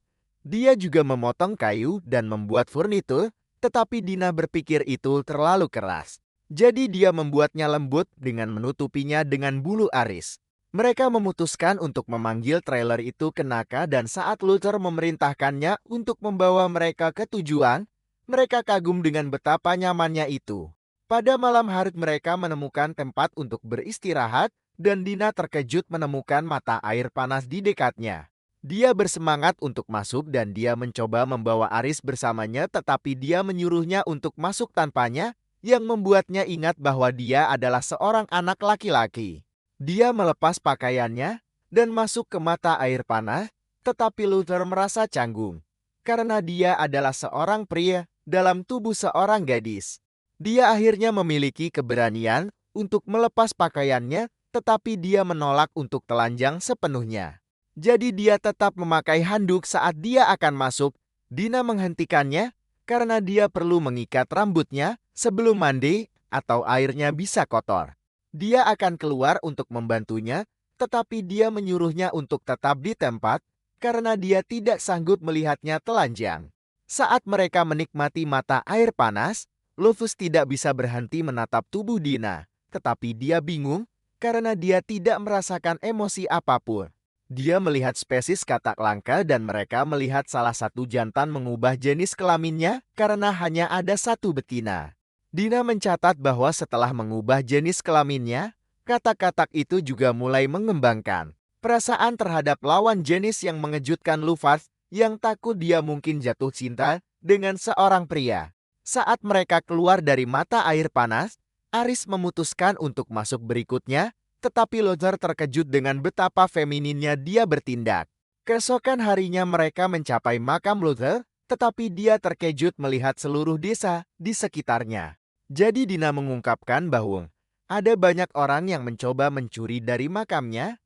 Dia juga memotong kayu dan membuat furnitur, tetapi Dina berpikir itu terlalu keras. Jadi dia membuatnya lembut dengan menutupinya dengan bulu Aris. Mereka memutuskan untuk memanggil trailer itu ke Naka dan saat Luther memerintahkannya untuk membawa mereka ke tujuan, mereka kagum dengan betapa nyamannya itu. Pada malam hari mereka menemukan tempat untuk beristirahat dan Dina terkejut menemukan mata air panas di dekatnya. Dia bersemangat untuk masuk dan dia mencoba membawa Aris bersamanya tetapi dia menyuruhnya untuk masuk tanpanya yang membuatnya ingat bahwa dia adalah seorang anak laki-laki. Dia melepas pakaiannya dan masuk ke mata air panas tetapi Luther merasa canggung karena dia adalah seorang pria dalam tubuh seorang gadis. Dia akhirnya memiliki keberanian untuk melepas pakaiannya, tetapi dia menolak untuk telanjang sepenuhnya. Jadi dia tetap memakai handuk saat dia akan masuk. Dina menghentikannya karena dia perlu mengikat rambutnya sebelum mandi atau airnya bisa kotor. Dia akan keluar untuk membantunya, tetapi dia menyuruhnya untuk tetap di tempat karena dia tidak sanggup melihatnya telanjang. Saat mereka menikmati mata air panas, Lufus tidak bisa berhenti menatap tubuh Dina, tetapi dia bingung karena dia tidak merasakan emosi apapun. Dia melihat spesies katak langka dan mereka melihat salah satu jantan mengubah jenis kelaminnya karena hanya ada satu betina. Dina mencatat bahwa setelah mengubah jenis kelaminnya, katak-katak itu juga mulai mengembangkan perasaan terhadap lawan jenis yang mengejutkan Lufus yang takut dia mungkin jatuh cinta dengan seorang pria. Saat mereka keluar dari mata air panas, Aris memutuskan untuk masuk berikutnya, tetapi Luther terkejut dengan betapa femininnya dia bertindak. Keesokan harinya mereka mencapai makam Luther, tetapi dia terkejut melihat seluruh desa di sekitarnya. Jadi Dina mengungkapkan bahwa ada banyak orang yang mencoba mencuri dari makamnya.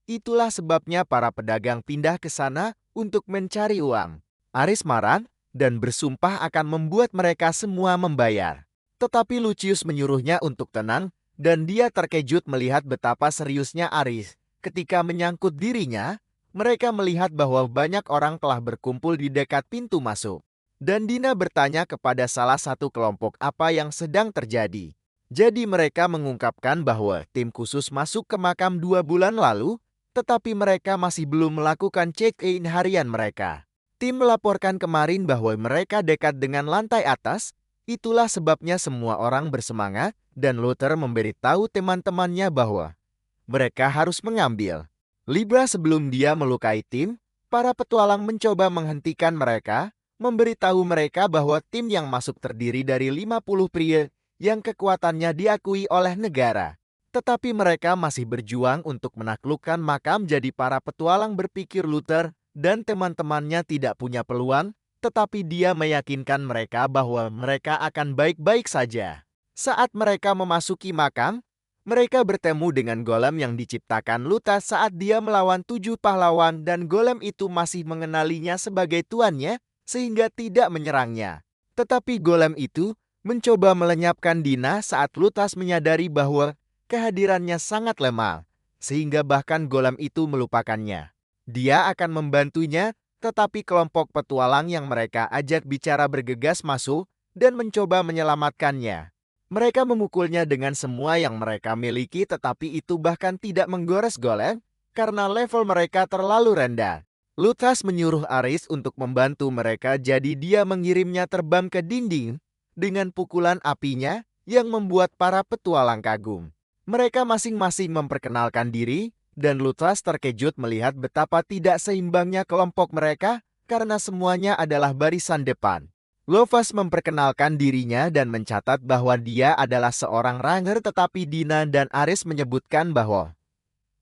Itulah sebabnya para pedagang pindah ke sana untuk mencari uang. Aris marah dan bersumpah akan membuat mereka semua membayar. Tetapi Lucius menyuruhnya untuk tenang dan dia terkejut melihat betapa seriusnya Aris. Ketika menyangkut dirinya, mereka melihat bahwa banyak orang telah berkumpul di dekat pintu masuk. Dan Dina bertanya kepada salah satu kelompok apa yang sedang terjadi. Jadi mereka mengungkapkan bahwa tim khusus masuk ke makam 2 bulan lalu, tetapi mereka masih belum melakukan check-in harian mereka. Tim melaporkan kemarin bahwa mereka dekat dengan lantai atas, itulah sebabnya semua orang bersemangat dan Luther memberitahu teman-temannya bahwa mereka harus mengambil Libra sebelum dia melukai tim. Para petualang mencoba menghentikan mereka, memberitahu mereka bahwa tim yang masuk terdiri dari 50 pria yang kekuatannya diakui oleh negara. Tetapi mereka masih berjuang untuk menaklukkan makam, jadi para petualang berpikir Luther dan teman-temannya tidak punya peluang, tetapi dia meyakinkan mereka bahwa mereka akan baik-baik saja. Saat mereka memasuki makam, mereka bertemu dengan golem yang diciptakan Luther saat dia melawan 7 pahlawan dan golem itu masih mengenalinya sebagai tuannya sehingga tidak menyerangnya. Tetapi golem itu mencoba melenyapkan Dina saat Luther menyadari bahwa kehadirannya sangat lemah, sehingga bahkan golem itu melupakannya. Dia akan membantunya, tetapi kelompok petualang yang mereka ajak bicara bergegas masuk dan mencoba menyelamatkannya. Mereka memukulnya dengan semua yang mereka miliki, tetapi itu bahkan tidak menggores golem karena level mereka terlalu rendah. Luther menyuruh Aris untuk membantu mereka, jadi dia mengirimnya terbang ke dinding dengan pukulan apinya yang membuat para petualang kagum. Mereka masing-masing memperkenalkan diri, dan Luther terkejut melihat betapa tidak seimbangnya kelompok mereka karena semuanya adalah barisan depan. Lufus memperkenalkan dirinya dan mencatat bahwa dia adalah seorang ranger, tetapi Dina dan Aris menyebutkan bahwa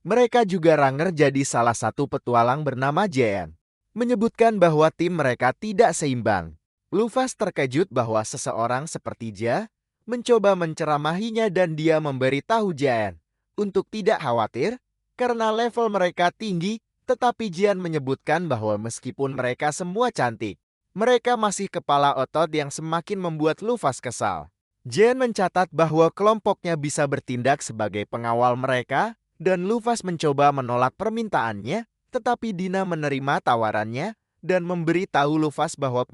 mereka juga ranger, jadi salah satu petualang bernama JN menyebutkan bahwa tim mereka tidak seimbang. Lufus terkejut bahwa seseorang seperti Dia mencoba menceramahinya dan dia memberitahu Jian untuk tidak khawatir karena level mereka tinggi, tetapi Jian menyebutkan bahwa meskipun mereka semua cantik, mereka masih kepala otot yang semakin membuat Lufus kesal. Jian mencatat bahwa kelompoknya bisa bertindak sebagai pengawal mereka dan Lufus mencoba menolak permintaannya, tetapi Dina menerima tawarannya dan memberitahu Lufus bahwa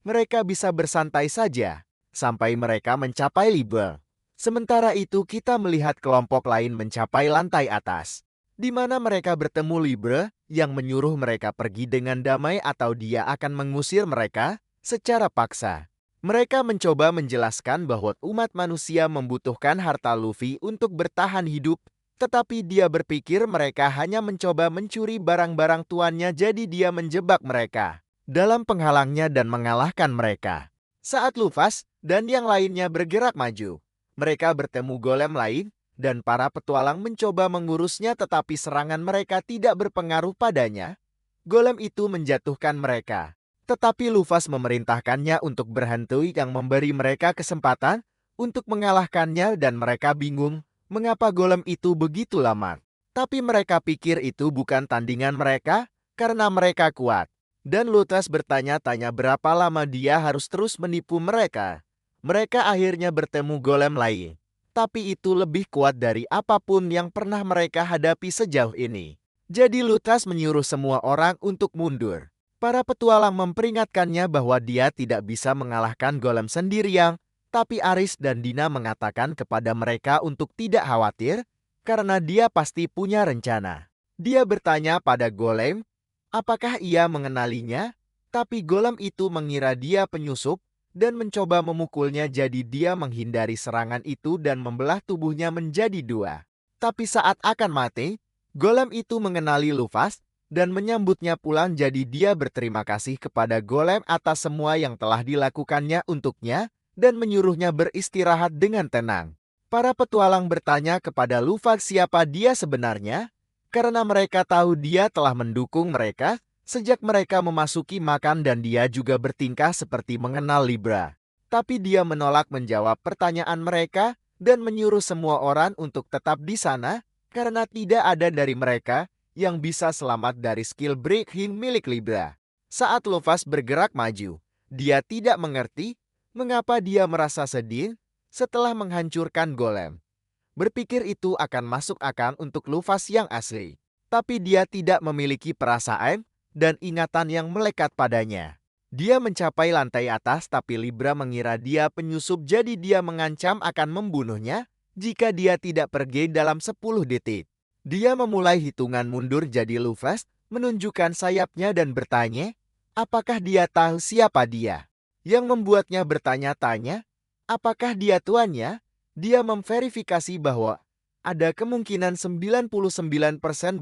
mereka bisa bersantai saja sampai mereka mencapai Libra. Sementara itu kita melihat kelompok lain mencapai lantai atas, di mana mereka bertemu Libra yang menyuruh mereka pergi dengan damai atau dia akan mengusir mereka secara paksa. Mereka mencoba menjelaskan bahwa umat manusia membutuhkan harta Luffy untuk bertahan hidup, tetapi dia berpikir mereka hanya mencoba mencuri barang-barang tuannya, jadi dia menjebak mereka dalam penghalangnya dan mengalahkan mereka. Saat Lufus dan yang lainnya bergerak maju, mereka bertemu golem lain dan para petualang mencoba mengurusnya, tetapi serangan mereka tidak berpengaruh padanya. Golem itu menjatuhkan mereka, tetapi Lufus memerintahkannya untuk berhenti yang memberi mereka kesempatan untuk mengalahkannya dan mereka bingung mengapa golem itu begitu lambat. Tapi mereka pikir itu bukan tandingan mereka karena mereka kuat. Dan Luther bertanya-tanya berapa lama dia harus terus menipu mereka. Mereka akhirnya bertemu golem lain, tapi itu lebih kuat dari apapun yang pernah mereka hadapi sejauh ini. Jadi Luther menyuruh semua orang untuk mundur. Para petualang memperingatkannya bahwa dia tidak bisa mengalahkan golem sendirian Tapi Aris dan Dina mengatakan kepada mereka untuk tidak khawatir, karena dia pasti punya rencana. Dia bertanya pada Golem, apakah ia mengenalinya? Tapi Golem itu mengira dia penyusup dan mencoba memukulnya, jadi dia menghindari serangan itu dan membelah tubuhnya menjadi dua. Tapi saat akan mati, Golem itu mengenali Lufas dan menyambutnya pulang, jadi dia berterima kasih kepada Golem atas semua yang telah dilakukannya untuknya dan menyuruhnya beristirahat dengan tenang. Para petualang bertanya kepada Lufas siapa dia sebenarnya, karena mereka tahu dia telah mendukung mereka sejak mereka memasuki makam dan dia juga bertingkah seperti mengenal Libra. Tapi dia menolak menjawab pertanyaan mereka dan menyuruh semua orang untuk tetap di sana karena tidak ada dari mereka yang bisa selamat dari skill breaking milik Libra. Saat Lufas bergerak maju, dia tidak mengerti mengapa dia merasa sedih setelah menghancurkan Golem. Berpikir itu akan masuk akal untuk Lufas yang asli. Tapi dia tidak memiliki perasaan dan ingatan yang melekat padanya. Dia mencapai lantai atas tapi Libra mengira dia penyusup, jadi dia mengancam akan membunuhnya jika dia tidak pergi dalam 10 detik. Dia memulai hitungan mundur, jadi Lufas menunjukkan sayapnya dan bertanya, apakah dia tahu siapa dia? Yang membuatnya bertanya-tanya, apakah dia tuannya? Dia memverifikasi bahwa ada kemungkinan 99%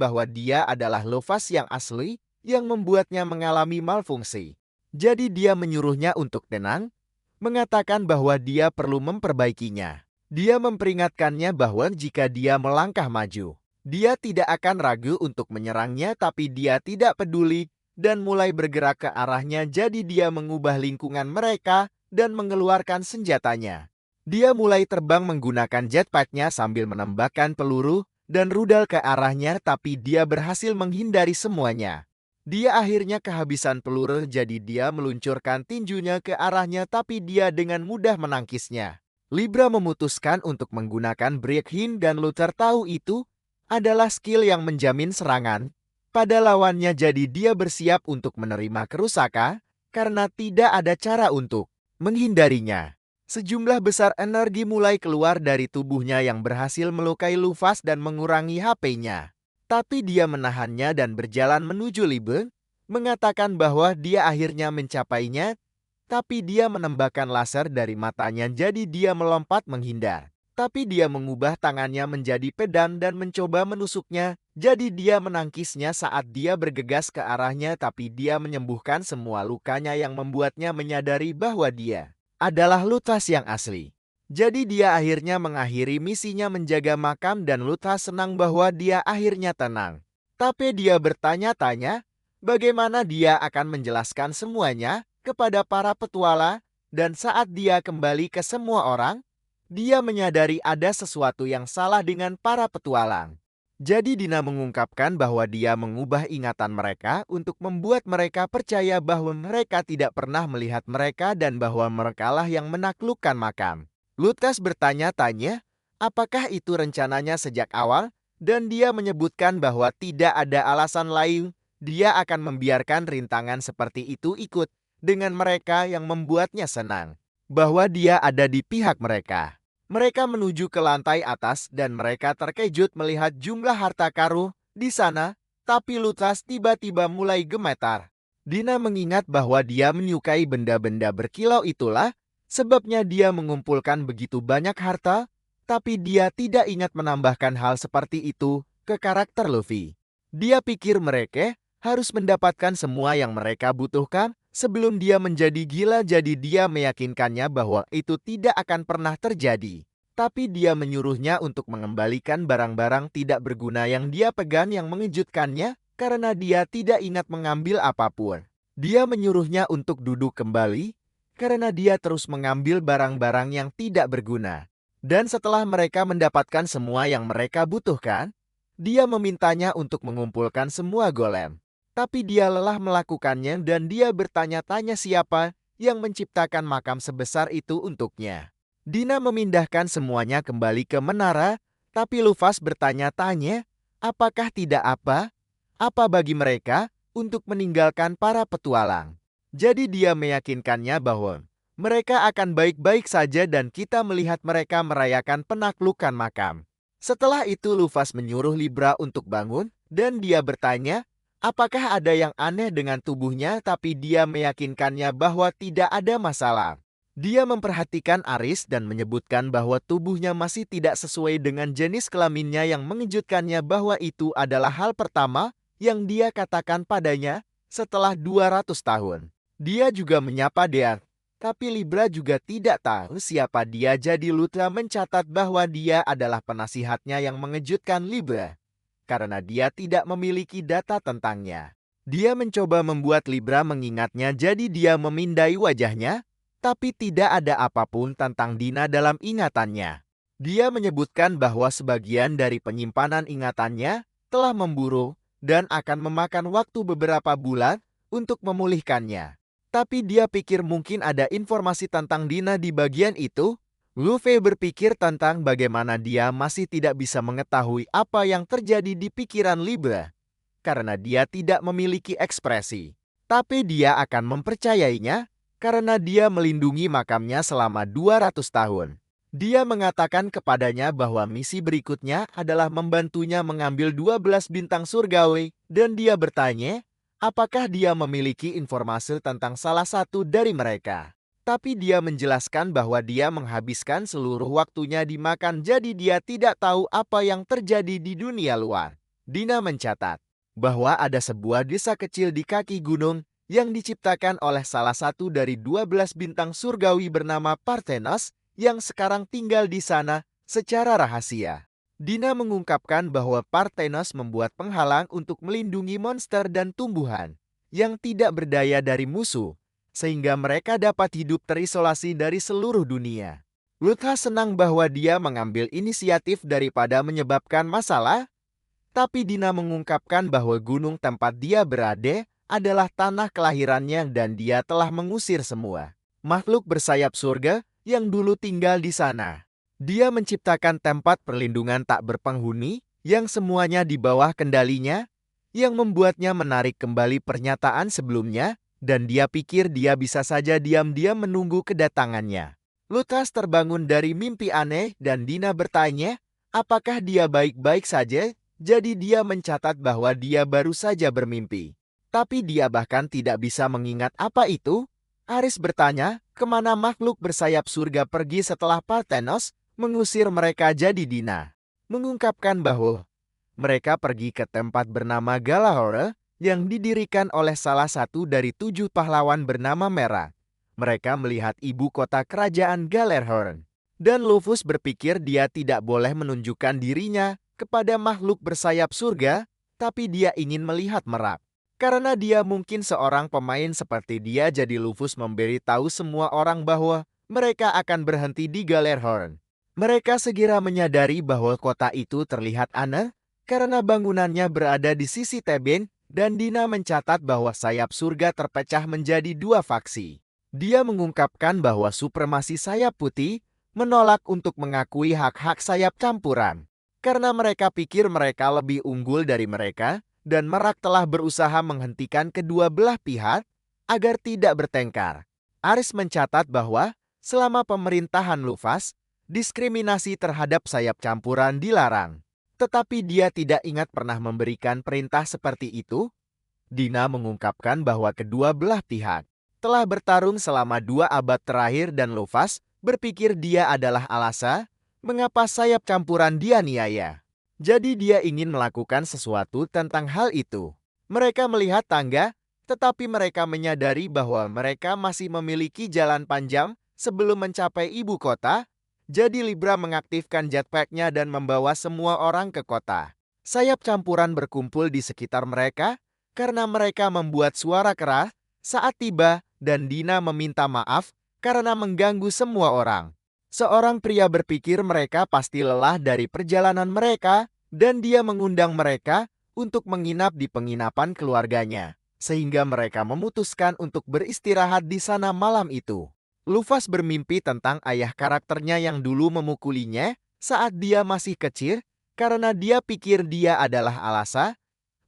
bahwa dia adalah Lufas yang asli yang membuatnya mengalami malfungsi. Jadi dia menyuruhnya untuk tenang, mengatakan bahwa dia perlu memperbaikinya. Dia memperingatkannya bahwa jika dia melangkah maju, dia tidak akan ragu untuk menyerangnya, tapi dia tidak peduli dan mulai bergerak ke arahnya, jadi dia mengubah lingkungan mereka dan mengeluarkan senjatanya. Dia mulai terbang menggunakan jetpacknya sambil menembakkan peluru dan rudal ke arahnya, tapi dia berhasil menghindari semuanya. Dia akhirnya kehabisan peluru, jadi dia meluncurkan tinjunya ke arahnya, tapi dia dengan mudah menangkisnya. Libra memutuskan untuk menggunakan breaking dan Luther tahu itu adalah skill yang menjamin serangan pada lawannya, jadi dia bersiap untuk menerima kerusakan karena tidak ada cara untuk menghindarinya. Sejumlah besar energi mulai keluar dari tubuhnya yang berhasil melukai Lufas dan mengurangi HP-nya. Tapi dia menahannya dan berjalan menuju Libra, mengatakan bahwa dia akhirnya mencapainya, tapi dia menembakkan laser dari matanya, jadi dia melompat menghindar. Tapi dia mengubah tangannya menjadi pedang dan mencoba menusuknya, jadi dia menangkisnya saat dia bergegas ke arahnya, tapi dia menyembuhkan semua lukanya yang membuatnya menyadari bahwa dia adalah Lufas yang asli. Jadi dia akhirnya mengakhiri misinya menjaga makam dan Luther senang bahwa dia akhirnya tenang. Tapi dia bertanya-tanya bagaimana dia akan menjelaskan semuanya kepada para petualang, dan saat dia kembali ke semua orang, dia menyadari ada sesuatu yang salah dengan para petualang. Jadi Dina mengungkapkan bahwa dia mengubah ingatan mereka untuk membuat mereka percaya bahwa mereka tidak pernah melihat mereka dan bahwa merekalah yang menaklukkan makam. Luther bertanya-tanya, apakah itu rencananya sejak awal? Dan dia menyebutkan bahwa tidak ada alasan lain, dia akan membiarkan rintangan seperti itu ikut dengan mereka yang membuatnya senang, bahwa dia ada di pihak mereka. Mereka menuju ke lantai atas dan mereka terkejut melihat jumlah harta karun di sana, tapi Luther tiba-tiba mulai gemetar. Dina mengingat bahwa dia menyukai benda-benda berkilau, itulah sebabnya dia mengumpulkan begitu banyak harta, tapi dia tidak ingat menambahkan hal seperti itu ke karakter Luffy. Dia pikir mereka harus mendapatkan semua yang mereka butuhkan sebelum dia menjadi gila, jadi dia meyakinkannya bahwa itu tidak akan pernah terjadi. Tapi dia menyuruhnya untuk mengembalikan barang-barang tidak berguna yang dia pegang, yang mengejutkannya karena dia tidak ingat mengambil apapun. Dia menyuruhnya untuk duduk kembali karena dia terus mengambil barang-barang yang tidak berguna. Dan setelah mereka mendapatkan semua yang mereka butuhkan, dia memintanya untuk mengumpulkan semua golem. Tapi dia lelah melakukannya dan dia bertanya-tanya siapa yang menciptakan makam sebesar itu untuknya. Dina memindahkan semuanya kembali ke menara, tapi Lufas bertanya-tanya, apakah tidak apa bagi mereka untuk meninggalkan para petualang. Jadi dia meyakinkannya bahwa Mereka akan baik-baik saja dan kita melihat mereka merayakan penaklukan makam. Setelah itu Luffy menyuruh Libra untuk bangun, dan dia bertanya, apakah ada yang aneh dengan tubuhnya, tapi dia meyakinkannya bahwa tidak ada masalah. Dia memperhatikan Aris dan menyebutkan bahwa tubuhnya masih tidak sesuai dengan jenis kelaminnya yang mengejutkannya bahwa itu adalah hal pertama yang dia katakan padanya setelah 200 tahun. Dia juga menyapa Dear, tapi Libra juga tidak tahu siapa dia, jadi Luffy mencatat bahwa dia adalah penasihatnya yang mengejutkan Libra karena dia tidak memiliki data tentangnya. Dia mencoba membuat Libra mengingatnya, jadi dia memindai wajahnya, tapi tidak ada apapun tentang Dina dalam ingatannya. Dia menyebutkan bahwa sebagian dari penyimpanan ingatannya telah memburuk dan akan memakan waktu beberapa bulan untuk memulihkannya. Tapi dia pikir mungkin ada informasi tentang Dina di bagian itu. Luffy berpikir tentang bagaimana dia masih tidak bisa mengetahui apa yang terjadi di pikiran Libra karena dia tidak memiliki ekspresi. Tapi dia akan mempercayainya karena dia melindungi makamnya selama 200 tahun. Dia mengatakan kepadanya bahwa misi berikutnya adalah membantunya mengambil 12 bintang surgawi, dan dia bertanya, apakah dia memiliki informasi tentang salah satu dari mereka. Tapi dia menjelaskan bahwa dia menghabiskan seluruh waktunya dimakan, jadi dia tidak tahu apa yang terjadi di dunia luar. Dina mencatat bahwa ada sebuah desa kecil di kaki gunung yang diciptakan oleh salah satu dari 12 bintang surgawi bernama Parthenos yang sekarang tinggal di sana secara rahasia. Dina mengungkapkan bahwa Parthenos membuat penghalang untuk melindungi monster dan tumbuhan yang tidak berdaya dari musuh, sehingga mereka dapat hidup terisolasi dari seluruh dunia. Luffy senang bahwa dia mengambil inisiatif daripada menyebabkan masalah, tapi Dina mengungkapkan bahwa gunung tempat dia berada adalah tanah kelahirannya dan dia telah mengusir semua makhluk bersayap surga yang dulu tinggal di sana. Dia menciptakan tempat perlindungan tak berpenghuni yang semuanya di bawah kendalinya, yang membuatnya menarik kembali pernyataan sebelumnya, dan dia pikir dia bisa saja diam-diam menunggu kedatangannya. Luffy terbangun dari mimpi aneh dan Dina bertanya, apakah dia baik-baik saja? Jadi dia mencatat bahwa dia baru saja bermimpi. Tapi dia bahkan tidak bisa mengingat apa itu. Aris bertanya, kemana makhluk bersayap surga pergi setelah Parthenos mengusir mereka, jadi Dina mengungkapkan bahwa mereka pergi ke tempat bernama Galahorn yang didirikan oleh salah satu dari 7 pahlawan bernama Merah. Mereka melihat ibu kota kerajaan Galahorn. Dan Luffy berpikir dia tidak boleh menunjukkan dirinya kepada makhluk bersayap surga, tapi dia ingin melihat Merak. Karena dia mungkin seorang pemain seperti dia, jadi Luffy memberitahu semua orang bahwa mereka akan berhenti di Galahorn. Mereka segera menyadari bahwa kota itu terlihat aneh karena bangunannya berada di sisi tebing, dan Dina mencatat bahwa sayap surga terpecah menjadi 2 faksi. Dia mengungkapkan bahwa supremasi sayap putih menolak untuk mengakui hak-hak sayap campuran karena mereka pikir mereka lebih unggul dari mereka, dan Merak telah berusaha menghentikan kedua belah pihak agar tidak bertengkar. Aris mencatat bahwa selama pemerintahan Luffy, diskriminasi terhadap sayap campuran dilarang. Tetapi dia tidak ingat pernah memberikan perintah seperti itu. Dina mengungkapkan bahwa kedua belah pihak telah bertarung selama 2 abad terakhir dan Luffy berpikir dia adalah alasan mengapa sayap campuran dianiaya. Jadi dia ingin melakukan sesuatu tentang hal itu. Mereka melihat tangga, tetapi mereka menyadari bahwa mereka masih memiliki jalan panjang sebelum mencapai ibu kota. Jadi Libra mengaktifkan jetpack-nya dan membawa semua orang ke kota. Sayap campuran berkumpul di sekitar mereka karena mereka membuat suara keras saat tiba, dan Dina meminta maaf karena mengganggu semua orang. Seorang pria berpikir mereka pasti lelah dari perjalanan mereka, dan dia mengundang mereka untuk menginap di penginapan keluarganya, sehingga mereka memutuskan untuk beristirahat di sana malam itu. Luffy bermimpi tentang ayah karakternya yang dulu memukulinya saat dia masih kecil, karena dia pikir dia adalah alasan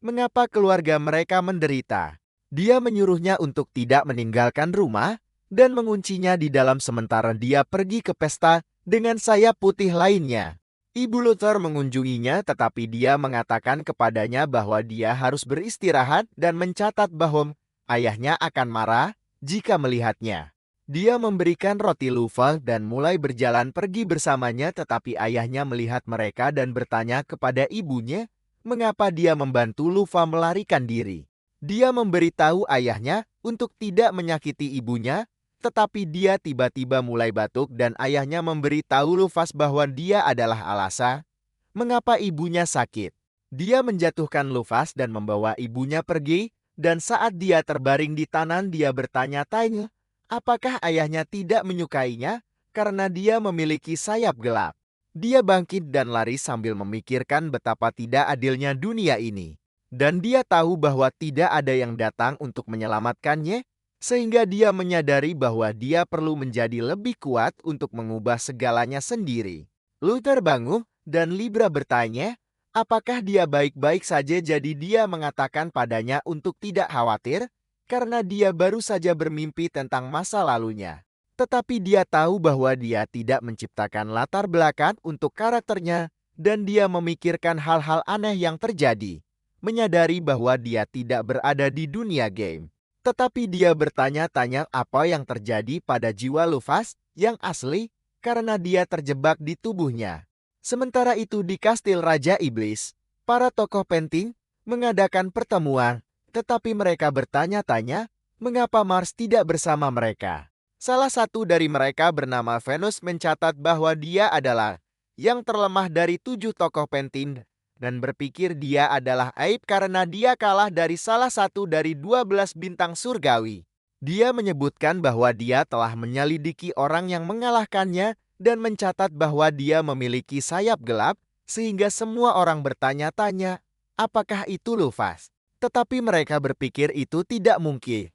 mengapa keluarga mereka menderita. Dia menyuruhnya untuk tidak meninggalkan rumah, dan menguncinya di dalam sementara dia pergi ke pesta dengan sayap putih lainnya. Ibu Luther mengunjunginya, tetapi dia mengatakan kepadanya bahwa dia harus beristirahat dan mencatat bahwa ayahnya akan marah jika melihatnya. Dia memberikan roti lufa dan mulai berjalan pergi bersamanya, tetapi ayahnya melihat mereka dan bertanya kepada ibunya mengapa dia membantu Lufa melarikan diri. Dia memberitahu ayahnya untuk tidak menyakiti ibunya, tetapi dia tiba-tiba mulai batuk dan ayahnya memberitahu Lufas bahwa dia adalah alasan mengapa ibunya sakit. Dia menjatuhkan Lufas dan membawa ibunya pergi, dan saat dia terbaring di tanah dia bertanya-tanya, apakah ayahnya tidak menyukainya karena dia memiliki sayap gelap. Dia bangkit dan lari sambil memikirkan betapa tidak adilnya dunia ini. Dan dia tahu bahwa tidak ada yang datang untuk menyelamatkannya, sehingga dia menyadari bahwa dia perlu menjadi lebih kuat untuk mengubah segalanya sendiri. Luther bangun dan Libra bertanya, apakah dia baik-baik saja, jadi dia mengatakan padanya untuk tidak khawatir, karena dia baru saja bermimpi tentang masa lalunya. Tetapi dia tahu bahwa dia tidak menciptakan latar belakang untuk karakternya, dan dia memikirkan hal-hal aneh yang terjadi. Menyadari bahwa dia tidak berada di dunia game. Tetapi dia bertanya-tanya apa yang terjadi pada jiwa Lufas yang asli karena dia terjebak di tubuhnya. Sementara itu di kastil Raja Iblis, para tokoh penting mengadakan pertemuan, tetapi mereka bertanya-tanya mengapa Mars tidak bersama mereka. Salah satu dari mereka bernama Venus mencatat bahwa dia adalah yang terlemah dari 7 tokoh penting dan berpikir dia adalah aib karena dia kalah dari salah satu dari 12 bintang surgawi. Dia menyebutkan bahwa dia telah menyelidiki orang yang mengalahkannya dan mencatat bahwa dia memiliki sayap gelap, sehingga semua orang bertanya-tanya, apakah itu Lufas? Tetapi mereka berpikir itu tidak mungkin,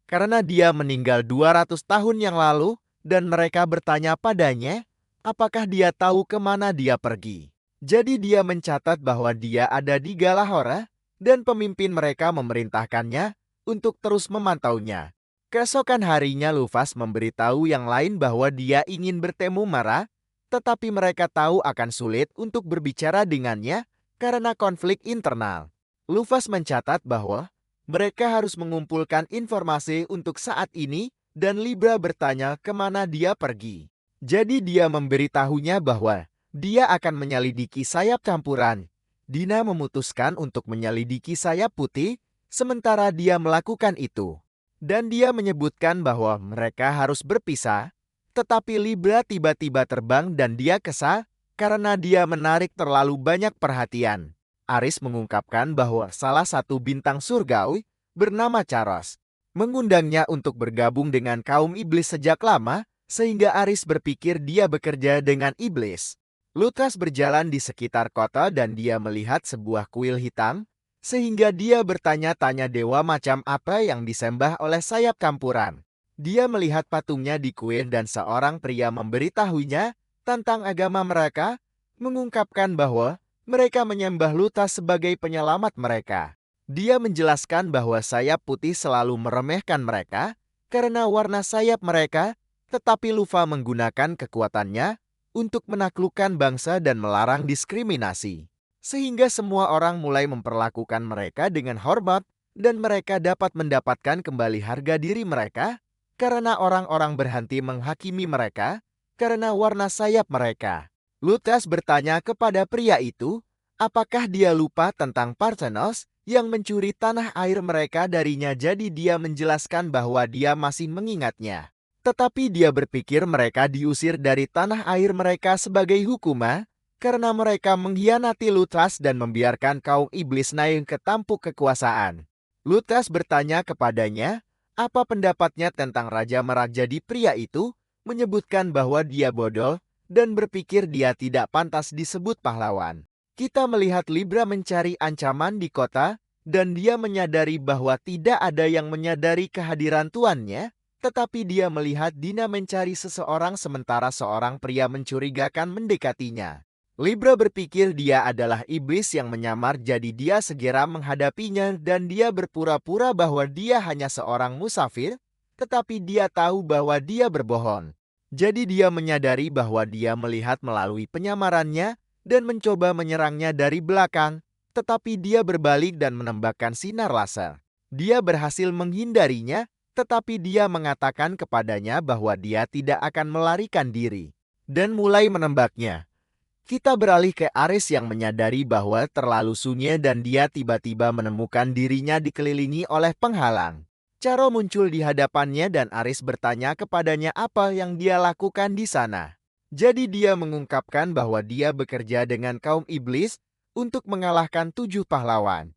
karena dia meninggal 200 tahun yang lalu, dan mereka bertanya padanya, apakah dia tahu kemana dia pergi. Jadi dia mencatat bahwa dia ada di Galahora, dan pemimpin mereka memerintahkannya untuk terus memantaunya. Keesokan harinya Lufas memberitahu yang lain bahwa dia ingin bertemu Mara, tetapi mereka tahu akan sulit untuk berbicara dengannya karena konflik internal. Lufas mencatat bahwa mereka harus mengumpulkan informasi untuk saat ini dan Libra bertanya kemana dia pergi. Jadi dia memberitahunya bahwa dia akan menyelidiki sayap campuran. Dina memutuskan untuk menyelidiki sayap putih, sementara dia melakukan itu. Dan dia menyebutkan bahwa mereka harus berpisah, tetapi Libra tiba-tiba terbang dan dia kesal karena dia menarik terlalu banyak perhatian. Aris mengungkapkan bahwa salah satu bintang surgawi bernama Charos mengundangnya untuk bergabung dengan kaum iblis sejak lama, sehingga Aris berpikir dia bekerja dengan iblis. Lukas berjalan di sekitar kota dan dia melihat sebuah kuil hitam, sehingga dia bertanya-tanya dewa macam apa yang disembah oleh sayap campuran. Dia melihat patungnya di kuil dan seorang pria memberitahunya tentang agama mereka, mengungkapkan bahwa mereka menyembah Lutas sebagai penyelamat mereka. Dia menjelaskan bahwa sayap putih selalu meremehkan mereka karena warna sayap mereka, tetapi Lufa menggunakan kekuatannya untuk menaklukkan bangsa dan melarang diskriminasi. Sehingga semua orang mulai memperlakukan mereka dengan hormat dan mereka dapat mendapatkan kembali harga diri mereka karena orang-orang berhenti menghakimi mereka karena warna sayap mereka. Lutas bertanya kepada pria itu, apakah dia lupa tentang Parthenos yang mencuri tanah air mereka darinya, jadi dia menjelaskan bahwa dia masih mengingatnya. Tetapi dia berpikir mereka diusir dari tanah air mereka sebagai hukuman karena mereka mengkhianati Lutas dan membiarkan kaum iblis naik ke tampuk kekuasaan. Lutas bertanya kepadanya, apa pendapatnya tentang Raja Merak. Jadi pria itu menyebutkan bahwa dia bodoh dan berpikir dia tidak pantas disebut pahlawan. Kita melihat Libra mencari ancaman di kota dan dia menyadari bahwa tidak ada yang menyadari kehadiran tuannya. Tetapi dia melihat Dina mencari seseorang sementara seorang pria mencurigakan mendekatinya. Libra berpikir dia adalah iblis yang menyamar, jadi dia segera menghadapinya dan dia berpura-pura bahwa dia hanya seorang musafir, tetapi dia tahu bahwa dia berbohong. Jadi dia menyadari bahwa dia melihat melalui penyamarannya dan mencoba menyerangnya dari belakang, tetapi dia berbalik dan menembakkan sinar laser. Dia berhasil menghindarinya, tetapi dia mengatakan kepadanya bahwa dia tidak akan melarikan diri dan mulai menembaknya. Kita beralih ke Ares yang menyadari bahwa terlalu sunyi dan dia tiba-tiba menemukan dirinya dikelilingi oleh penghalang. Charo muncul di hadapannya dan Ares bertanya kepadanya apa yang dia lakukan di sana. Jadi dia mengungkapkan bahwa dia bekerja dengan kaum iblis untuk mengalahkan 7 pahlawan.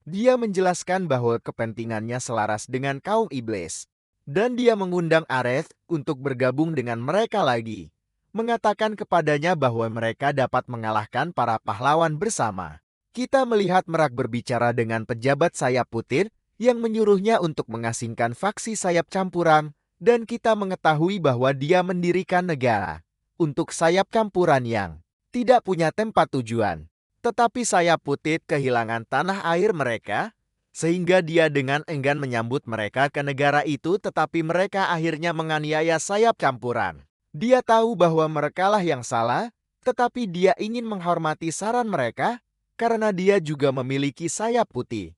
Dia menjelaskan bahwa kepentingannya selaras dengan kaum iblis. Dan dia mengundang Ares untuk bergabung dengan mereka lagi, mengatakan kepadanya bahwa mereka dapat mengalahkan para pahlawan bersama. Kita melihat Merak berbicara dengan pejabat sayap putih yang menyuruhnya untuk mengasingkan faksi sayap campuran, dan kita mengetahui bahwa dia mendirikan negara untuk sayap campuran yang tidak punya tempat tujuan. Tetapi sayap putih kehilangan tanah air mereka, sehingga dia dengan enggan menyambut mereka ke negara itu, tetapi mereka akhirnya menganiaya sayap campuran. Dia tahu bahwa merekalah yang salah, tetapi dia ingin menghormati saran mereka karena dia juga memiliki sayap putih.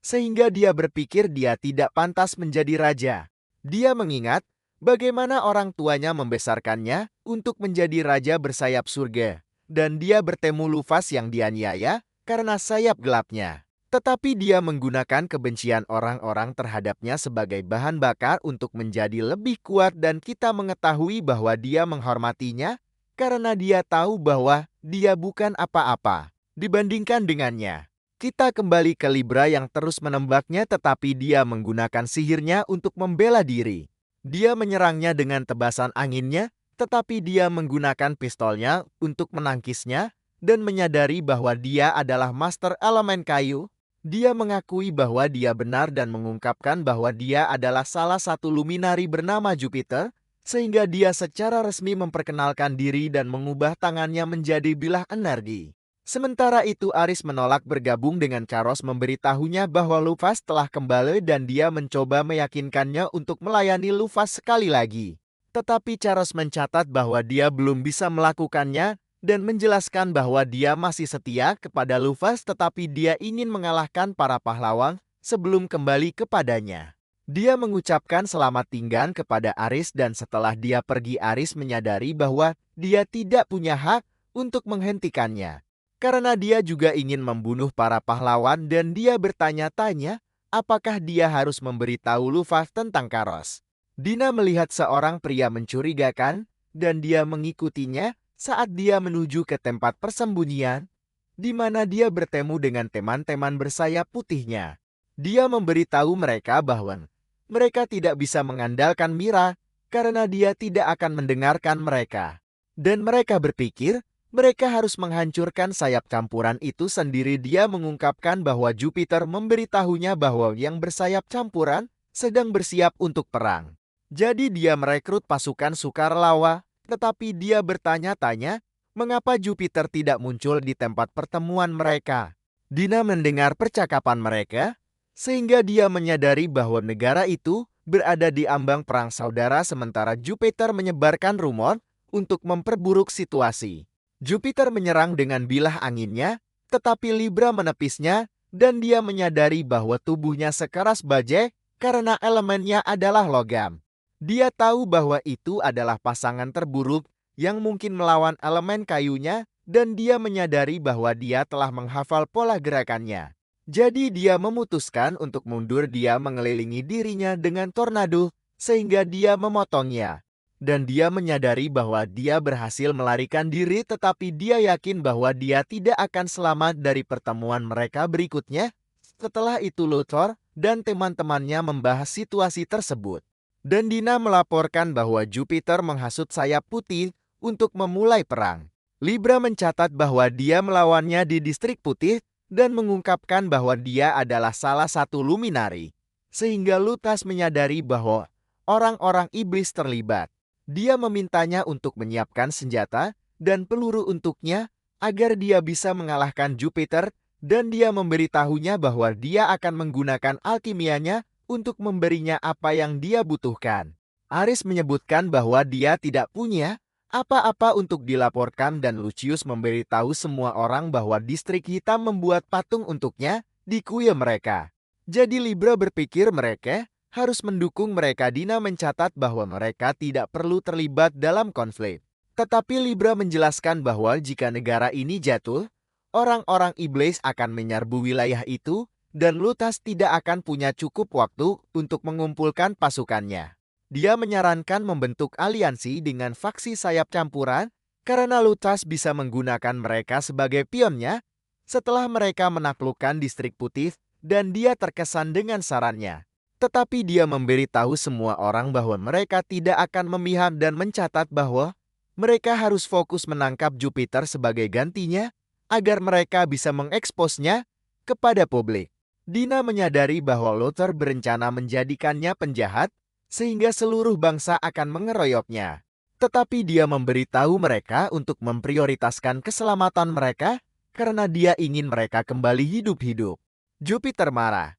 Sehingga dia berpikir dia tidak pantas menjadi raja. Dia mengingat bagaimana orang tuanya membesarkannya untuk menjadi raja bersayap surga. Dan dia bertemu Lufas yang dianiaya karena sayap gelapnya. Tetapi dia menggunakan kebencian orang-orang terhadapnya sebagai bahan bakar untuk menjadi lebih kuat, dan kita mengetahui bahwa dia menghormatinya karena dia tahu bahwa dia bukan apa-apa dibandingkan dengannya. Kita kembali ke Libra yang terus menembaknya, tetapi dia menggunakan sihirnya untuk membela diri. Dia menyerangnya dengan tebasan anginnya, tetapi dia menggunakan pistolnya untuk menangkisnya dan menyadari bahwa dia adalah master elemen kayu. Dia mengakui bahwa dia benar dan mengungkapkan bahwa dia adalah salah satu luminari bernama Jupiter, sehingga dia secara resmi memperkenalkan diri dan mengubah tangannya menjadi bilah energi. Sementara itu Ares menolak bergabung dengan Charos, memberitahunya bahwa Lufas telah kembali dan dia mencoba meyakinkannya untuk melayani Lufas sekali lagi. Tetapi Charos mencatat bahwa dia belum bisa melakukannya dan menjelaskan bahwa dia masih setia kepada Lufas, tetapi dia ingin mengalahkan para pahlawan sebelum kembali kepadanya. Dia mengucapkan selamat tinggal kepada Ares dan setelah dia pergi Ares menyadari bahwa dia tidak punya hak untuk menghentikannya. Karena dia juga ingin membunuh para pahlawan dan dia bertanya-tanya apakah dia harus memberitahu Lufas tentang Charos. Dina melihat seorang pria mencurigakan dan dia mengikutinya saat dia menuju ke tempat persembunyian, di mana dia bertemu dengan teman-teman bersayap putihnya. Dia memberitahu mereka bahwa mereka tidak bisa mengandalkan Mira karena dia tidak akan mendengarkan mereka. Dan mereka berpikir mereka harus menghancurkan sayap campuran itu sendiri. Dia mengungkapkan bahwa Jupiter memberitahunya bahwa yang bersayap campuran sedang bersiap untuk perang. Jadi dia merekrut pasukan sukarelawa. Tetapi dia bertanya-tanya mengapa Jupiter tidak muncul di tempat pertemuan mereka. Dina mendengar percakapan mereka, sehingga dia menyadari bahwa negara itu berada di ambang perang saudara, sementara Jupiter menyebarkan rumor untuk memperburuk situasi. Jupiter menyerang dengan bilah anginnya, tetapi Libra menepisnya dan dia menyadari bahwa tubuhnya sekeras baja karena elemennya adalah logam. Dia tahu bahwa itu adalah pasangan terburuk yang mungkin melawan elemen kayunya dan dia menyadari bahwa dia telah menghafal pola gerakannya. Jadi dia memutuskan untuk mundur. Dia mengelilingi dirinya dengan tornado sehingga dia memotongnya. Dan dia menyadari bahwa dia berhasil melarikan diri, tetapi dia yakin bahwa dia tidak akan selamat dari pertemuan mereka berikutnya. Setelah itu Luthor dan teman-temannya membahas situasi tersebut. Dan Dina melaporkan bahwa Jupiter menghasut sayap putih untuk memulai perang. Libra mencatat bahwa dia melawannya di distrik putih dan mengungkapkan bahwa dia adalah salah satu luminari. Sehingga Luthas menyadari bahwa orang-orang iblis terlibat. Dia memintanya untuk menyiapkan senjata dan peluru untuknya agar dia bisa mengalahkan Jupiter, dan dia memberitahunya bahwa dia akan menggunakan alkimianya untuk memberinya apa yang dia butuhkan. Aris menyebutkan bahwa dia tidak punya apa-apa untuk dilaporkan dan Lucius memberitahu semua orang bahwa distrik hitam membuat patung untuknya di kuil mereka. Jadi Libra berpikir mereka harus mendukung mereka. Dina mencatat bahwa mereka tidak perlu terlibat dalam konflik. Tetapi Libra menjelaskan bahwa jika negara ini jatuh, orang-orang iblis akan menyerbu wilayah itu dan Lutas tidak akan punya cukup waktu untuk mengumpulkan pasukannya. Dia menyarankan membentuk aliansi dengan faksi sayap campuran karena Lutas bisa menggunakan mereka sebagai pionnya setelah mereka menaklukkan distrik putih dan dia terkesan dengan sarannya. Tetapi dia memberitahu semua orang bahwa mereka tidak akan memihak dan mencatat bahwa mereka harus fokus menangkap Jupiter sebagai gantinya agar mereka bisa mengeksposnya kepada publik. Dina menyadari bahwa Lothar berencana menjadikannya penjahat sehingga seluruh bangsa akan mengeroyoknya. Tetapi dia memberitahu mereka untuk memprioritaskan keselamatan mereka karena dia ingin mereka kembali hidup-hidup. Jupiter marah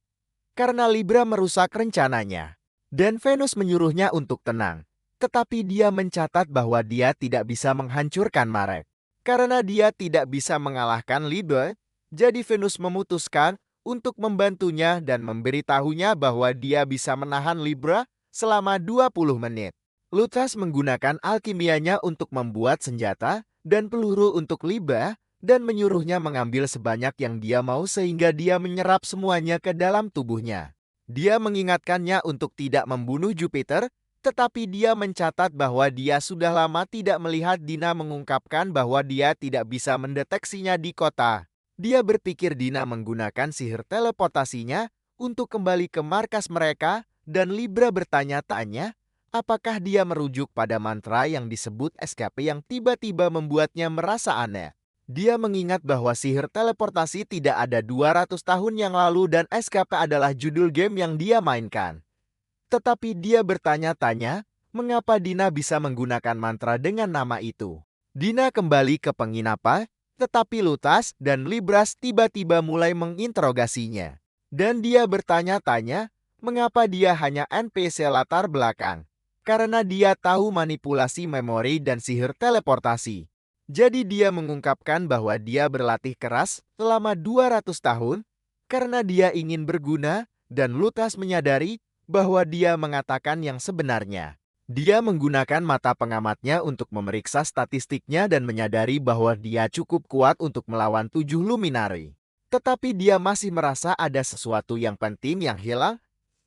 karena Libra merusak rencananya dan Venus menyuruhnya untuk tenang. Tetapi dia mencatat bahwa dia tidak bisa menghancurkan Marek. Karena dia tidak bisa mengalahkan Libra, jadi Venus memutuskan untuk membantunya dan memberitahunya bahwa dia bisa menahan Libra selama 20 menit. Lutas menggunakan alkimianya untuk membuat senjata dan peluru untuk Libra dan menyuruhnya mengambil sebanyak yang dia mau sehingga dia menyerap semuanya ke dalam tubuhnya. Dia mengingatkannya untuk tidak membunuh Jupiter, tetapi dia mencatat bahwa dia sudah lama tidak melihat. Dina mengungkapkan bahwa dia tidak bisa mendeteksinya di kota. Dia berpikir Dina menggunakan sihir teleportasinya untuk kembali ke markas mereka dan Libra bertanya-tanya apakah dia merujuk pada mantra yang disebut escape yang tiba-tiba membuatnya merasa aneh. Dia mengingat bahwa sihir teleportasi tidak ada 200 tahun yang lalu dan escape adalah judul game yang dia mainkan. Tetapi dia bertanya-tanya, mengapa Dina bisa menggunakan mantra dengan nama itu. Dina kembali ke penginapan, tetapi Lutas dan Libras tiba-tiba mulai menginterogasinya. Dan dia bertanya-tanya, mengapa dia hanya NPC latar belakang. Karena dia tahu manipulasi memori dan sihir teleportasi. Jadi dia mengungkapkan bahwa dia berlatih keras selama 200 tahun karena dia ingin berguna dan Lutas menyadari bahwa dia mengatakan yang sebenarnya. Dia menggunakan mata pengamatnya untuk memeriksa statistiknya dan menyadari bahwa dia cukup kuat untuk melawan 7 luminari. Tetapi dia masih merasa ada sesuatu yang penting yang hilang.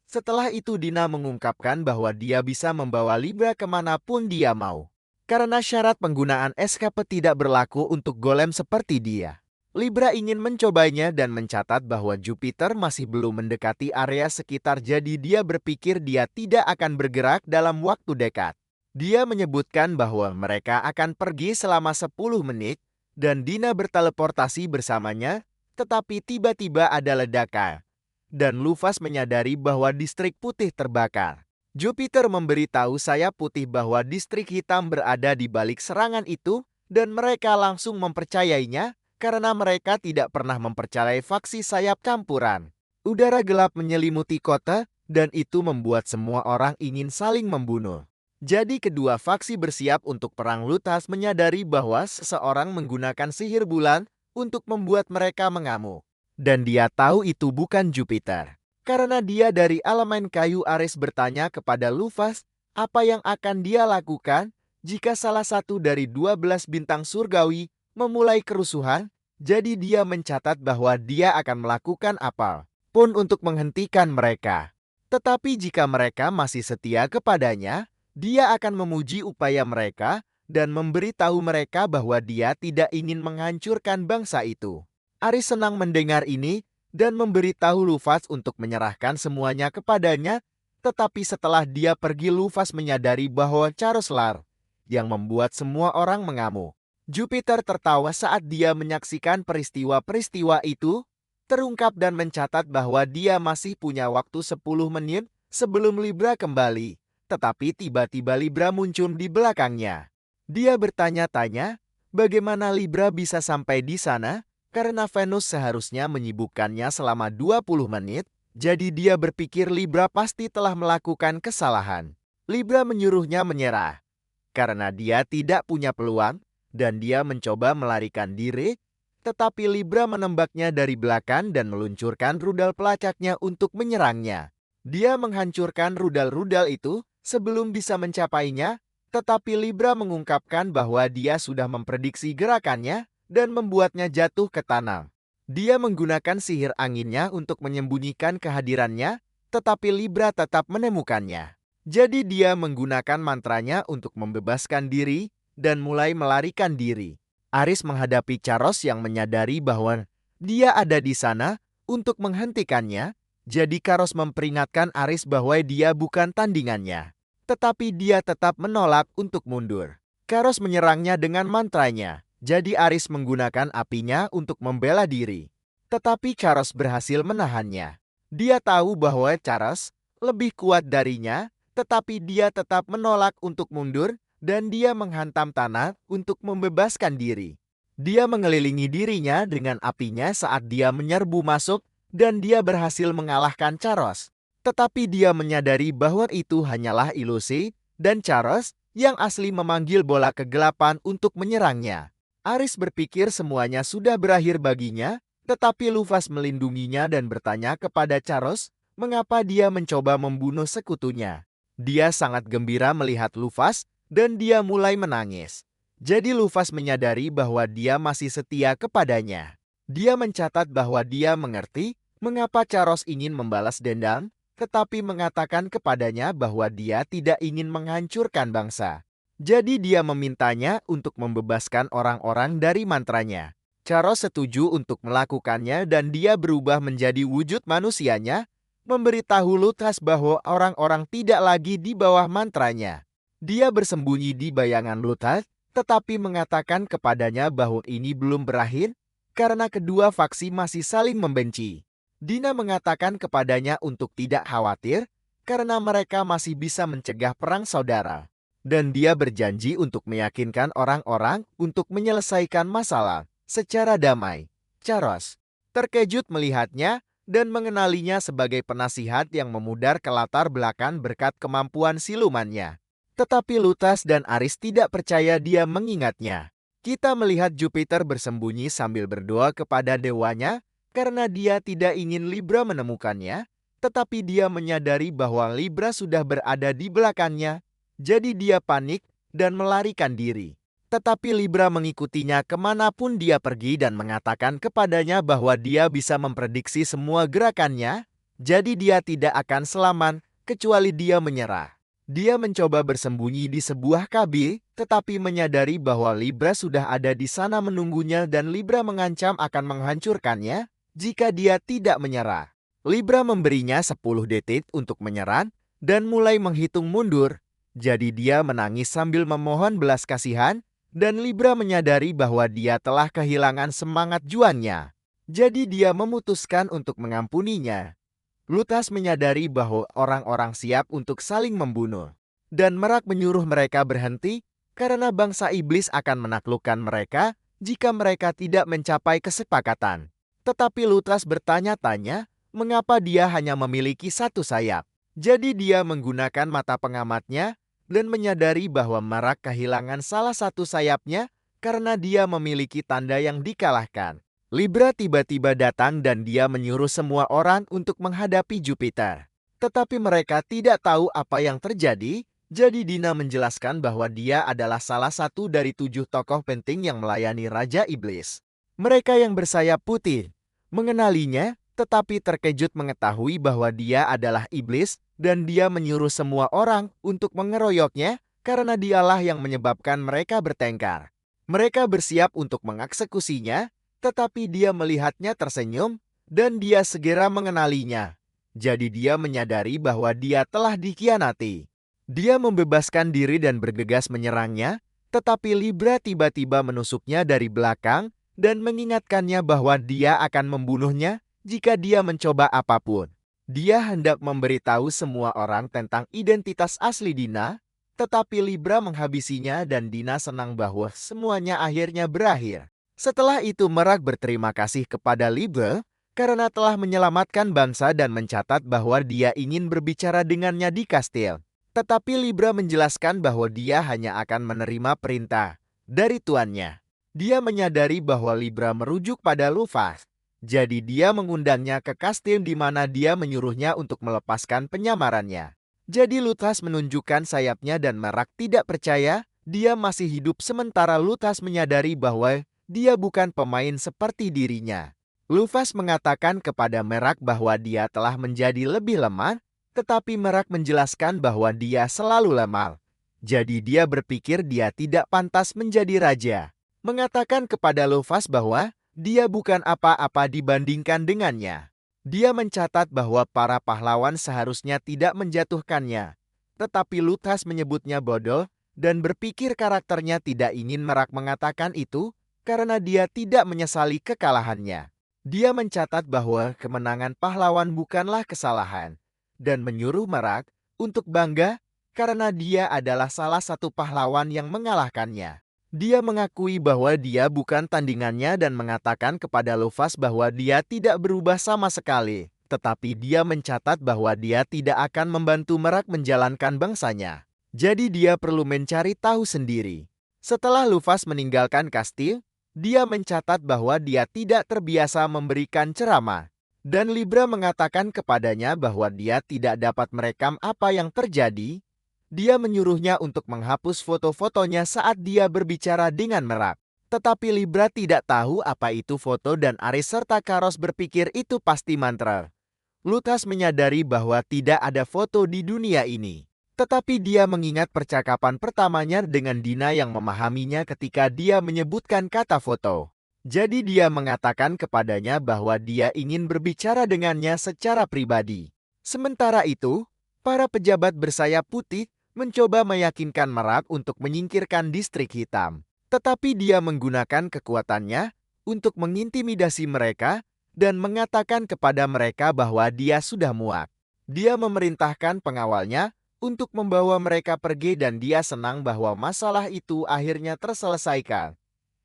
Setelah itu Dina mengungkapkan bahwa dia bisa membawa Libra kemanapun dia mau. Karena syarat penggunaan escape tidak berlaku untuk golem seperti dia. Libra ingin mencobanya dan mencatat bahwa Jupiter masih belum mendekati area sekitar, jadi dia berpikir dia tidak akan bergerak dalam waktu dekat. Dia menyebutkan bahwa mereka akan pergi selama 10 menit dan Dina berteleportasi bersamanya, tetapi tiba-tiba ada ledakan. Dan Lufas menyadari bahwa distrik putih terbakar. Jupiter memberitahu sayap putih bahwa distrik hitam berada di balik serangan itu dan mereka langsung mempercayainya. Karena mereka tidak pernah mempercayai faksi sayap campuran. Udara gelap menyelimuti kota, dan itu membuat semua orang ingin saling membunuh. Jadi kedua faksi bersiap untuk perang. Lutas menyadari bahwa seseorang menggunakan sihir bulan untuk membuat mereka mengamuk. Dan dia tahu itu bukan Jupiter. Karena dia dari elemen kayu, Ares bertanya kepada Lufas apa yang akan dia lakukan jika salah satu dari 12 bintang surgawi memulai kerusuhan. Jadi dia mencatat bahwa dia akan melakukan apa pun untuk menghentikan mereka. Tetapi jika mereka masih setia kepadanya, dia akan memuji upaya mereka dan memberitahu mereka bahwa dia tidak ingin menghancurkan bangsa itu. Aris senang mendengar ini dan memberitahu Lufas untuk menyerahkan semuanya kepadanya. Tetapi setelah dia pergi, Lufas menyadari bahwa Charoslar yang membuat semua orang mengamuk. Jupiter tertawa saat dia menyaksikan peristiwa-peristiwa itu, terungkap dan mencatat bahwa dia masih punya waktu 10 menit sebelum Libra kembali. Tetapi tiba-tiba Libra muncul di belakangnya. Dia bertanya-tanya, bagaimana Libra bisa sampai di sana? Karena Venus seharusnya menyibukkannya selama 20 menit, Jadi dia berpikir Libra pasti telah melakukan kesalahan. Libra menyuruhnya menyerah karena dia tidak punya peluang dan dia mencoba melarikan diri, tetapi Libra menembaknya dari belakang dan meluncurkan rudal pelacaknya untuk menyerangnya. Dia menghancurkan rudal-rudal itu sebelum bisa mencapainya, tetapi Libra mengungkapkan bahwa dia sudah memprediksi gerakannya dan membuatnya jatuh ke tanah. Dia menggunakan sihir anginnya untuk menyembunyikan kehadirannya, tetapi Libra tetap menemukannya. Jadi dia menggunakan mantranya untuk membebaskan diri dan mulai melarikan diri. Aris menghadapi Charos yang menyadari bahwa dia ada di sana untuk menghentikannya. Jadi Charos memperingatkan Aris bahwa dia bukan tandingannya. Tetapi dia tetap menolak untuk mundur. Charos menyerangnya dengan mantranya. Jadi Aris menggunakan apinya untuk membela diri. Tetapi Charos berhasil menahannya. Dia tahu bahwa Charos lebih kuat darinya, tetapi dia tetap menolak untuk mundur dan dia menghantam tanah untuk membebaskan diri. Dia mengelilingi dirinya dengan apinya saat dia menyerbu masuk dan dia berhasil mengalahkan Charos. Tetapi dia menyadari bahwa itu hanyalah ilusi dan Charos yang asli memanggil bola kegelapan untuk menyerangnya. Aris berpikir semuanya sudah berakhir baginya, tetapi Lufas melindunginya dan bertanya kepada Charos mengapa dia mencoba membunuh sekutunya. Dia sangat gembira melihat Lufas dan dia mulai menangis. Jadi Lufas menyadari bahwa dia masih setia kepadanya. Dia mencatat bahwa dia mengerti mengapa Charos ingin membalas dendam, tetapi mengatakan kepadanya bahwa dia tidak ingin menghancurkan bangsa. Jadi dia memintanya untuk membebaskan orang-orang dari mantranya. Charos setuju untuk melakukannya dan dia berubah menjadi wujud manusianya, memberitahu Luthas bahwa orang-orang tidak lagi di bawah mantranya. Dia bersembunyi di bayangan Luthas, tetapi mengatakan kepadanya bahwa ini belum berakhir karena kedua faksi masih saling membenci. Dina mengatakan kepadanya untuk tidak khawatir karena mereka masih bisa mencegah perang saudara. Dan dia berjanji untuk meyakinkan orang-orang untuk menyelesaikan masalah secara damai. Charos terkejut melihatnya dan mengenalinya sebagai penasihat yang memudar ke latar belakang berkat kemampuan silumannya. Tetapi Luthas dan Aris tidak percaya dia mengingatnya. Kita melihat Jupiter bersembunyi sambil berdoa kepada dewanya karena dia tidak ingin Libra menemukannya, tetapi dia menyadari bahwa Libra sudah berada di belakangnya. Jadi dia panik dan melarikan diri. Tetapi Libra mengikutinya kemanapun dia pergi dan mengatakan kepadanya bahwa dia bisa memprediksi semua gerakannya, jadi dia tidak akan selamat kecuali dia menyerah. Dia mencoba bersembunyi di sebuah kabin, tetapi menyadari bahwa Libra sudah ada di sana menunggunya dan Libra mengancam akan menghancurkannya jika dia tidak menyerah. Libra memberinya 10 detik untuk menyerang dan mulai menghitung mundur. Jadi dia menangis sambil memohon belas kasihan, dan Libra menyadari bahwa dia telah kehilangan semangat juangnya. Jadi dia memutuskan untuk mengampuninya. Luthas menyadari bahwa orang-orang siap untuk saling membunuh. Dan Merak menyuruh mereka berhenti karena bangsa iblis akan menaklukkan mereka jika mereka tidak mencapai kesepakatan. Tetapi Luthas bertanya-tanya mengapa dia hanya memiliki satu sayap. Jadi dia menggunakan mata pengamatnya dan menyadari bahwa Merak kehilangan salah satu sayapnya karena dia memiliki tanda yang dikalahkan. Libra tiba-tiba datang dan dia menyuruh semua orang untuk menghadapi Jupiter. Tetapi mereka tidak tahu apa yang terjadi, jadi Dina menjelaskan bahwa dia adalah salah satu dari 7 tokoh penting yang melayani Raja Iblis. Mereka yang bersayap putih mengenalinya, tetapi terkejut mengetahui bahwa dia adalah iblis dan dia menyuruh semua orang untuk mengeroyoknya karena dialah yang menyebabkan mereka bertengkar. Mereka bersiap untuk mengeksekusinya, tetapi dia melihatnya tersenyum dan dia segera mengenalinya. Jadi dia menyadari bahwa dia telah dikhianati. Dia membebaskan diri dan bergegas menyerangnya, tetapi Libra tiba-tiba menusuknya dari belakang dan mengingatkannya bahwa dia akan membunuhnya jika dia mencoba apapun. Dia hendak memberitahu semua orang tentang identitas asli Dina, tetapi Libra menghabisinya dan Dina senang bahwa semuanya akhirnya berakhir. Setelah itu Merak berterima kasih kepada Libra karena telah menyelamatkan bangsa dan mencatat bahwa dia ingin berbicara dengannya di kastil. Tetapi Libra menjelaskan bahwa dia hanya akan menerima perintah dari tuannya. Dia menyadari bahwa Libra merujuk pada Luffy. Jadi dia mengundangnya ke kastil di mana dia menyuruhnya untuk melepaskan penyamarannya. Jadi Luthas menunjukkan sayapnya dan Merak tidak percaya dia masih hidup sementara Luthas menyadari bahwa dia bukan pemain seperti dirinya. Luffy mengatakan kepada Merak bahwa dia telah menjadi lebih lemah, tetapi Merak menjelaskan bahwa dia selalu lemah. Jadi dia berpikir dia tidak pantas menjadi raja. Mengatakan kepada Luffy bahwa dia bukan apa-apa dibandingkan dengannya. Dia mencatat bahwa para pahlawan seharusnya tidak menjatuhkannya. Tetapi Luthas menyebutnya bodoh dan berpikir karakternya tidak ingin Merak mengatakan itu karena dia tidak menyesali kekalahannya. Dia mencatat bahwa kemenangan pahlawan bukanlah kesalahan dan menyuruh Merak untuk bangga karena dia adalah salah satu pahlawan yang mengalahkannya. Dia mengakui bahwa dia bukan tandingannya dan mengatakan kepada Luffy bahwa dia tidak berubah sama sekali. Tetapi dia mencatat bahwa dia tidak akan membantu Merak menjalankan bangsanya. Jadi dia perlu mencari tahu sendiri. Setelah Luffy meninggalkan kastil, dia mencatat bahwa dia tidak terbiasa memberikan ceramah. Dan Libra mengatakan kepadanya bahwa dia tidak dapat merekam apa yang terjadi. Dia menyuruhnya untuk menghapus foto-fotonya saat dia berbicara dengan Merak. Tetapi Libra tidak tahu apa itu foto dan Aris serta Karos berpikir itu pasti mantra. Luthas menyadari bahwa tidak ada foto di dunia ini. Tetapi dia mengingat percakapan pertamanya dengan Dina yang memahaminya ketika dia menyebutkan kata foto. Jadi dia mengatakan kepadanya bahwa dia ingin berbicara dengannya secara pribadi. Sementara itu, para pejabat bersayap putih mencoba meyakinkan Merak untuk menyingkirkan distrik hitam. Tetapi dia menggunakan kekuatannya untuk mengintimidasi mereka dan mengatakan kepada mereka bahwa dia sudah muak. Dia memerintahkan pengawalnya untuk membawa mereka pergi dan dia senang bahwa masalah itu akhirnya terselesaikan.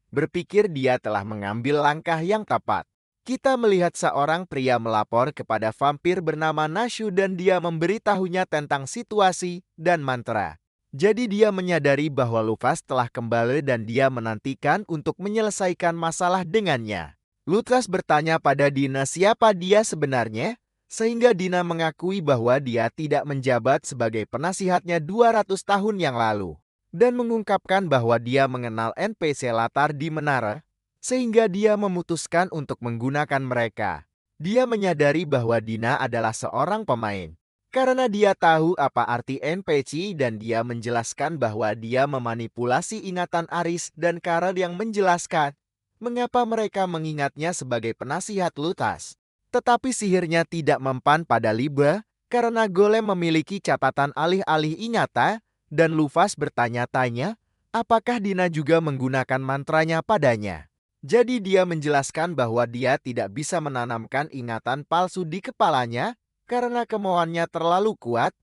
Berpikir dia telah mengambil langkah yang tepat. Kita melihat seorang pria melapor kepada vampir bernama Nashu dan dia memberitahunya tentang situasi dan mantra. Jadi dia menyadari bahwa Luffy telah kembali dan dia menantikan untuk menyelesaikan masalah dengannya. Luthas bertanya pada Dina siapa dia sebenarnya, sehingga Dina mengakui bahwa dia tidak menjabat sebagai penasihatnya 200 tahun yang lalu. Dan mengungkapkan bahwa dia mengenal NPC latar di menara, sehingga dia memutuskan untuk menggunakan mereka. Dia menyadari bahwa Dina adalah seorang pemain. Karena dia tahu apa arti NPC dan dia menjelaskan bahwa dia memanipulasi ingatan Aris dan Karel yang menjelaskan mengapa mereka mengingatnya sebagai penasihat Luthas. Tetapi sihirnya tidak mempan pada Libra karena Golem memiliki catatan alih-alih ingatan dan Luffy bertanya-tanya apakah Dina juga menggunakan mantranya padanya. Jadi dia menjelaskan bahwa dia tidak bisa menanamkan ingatan palsu di kepalanya karena kemauannya terlalu kuat.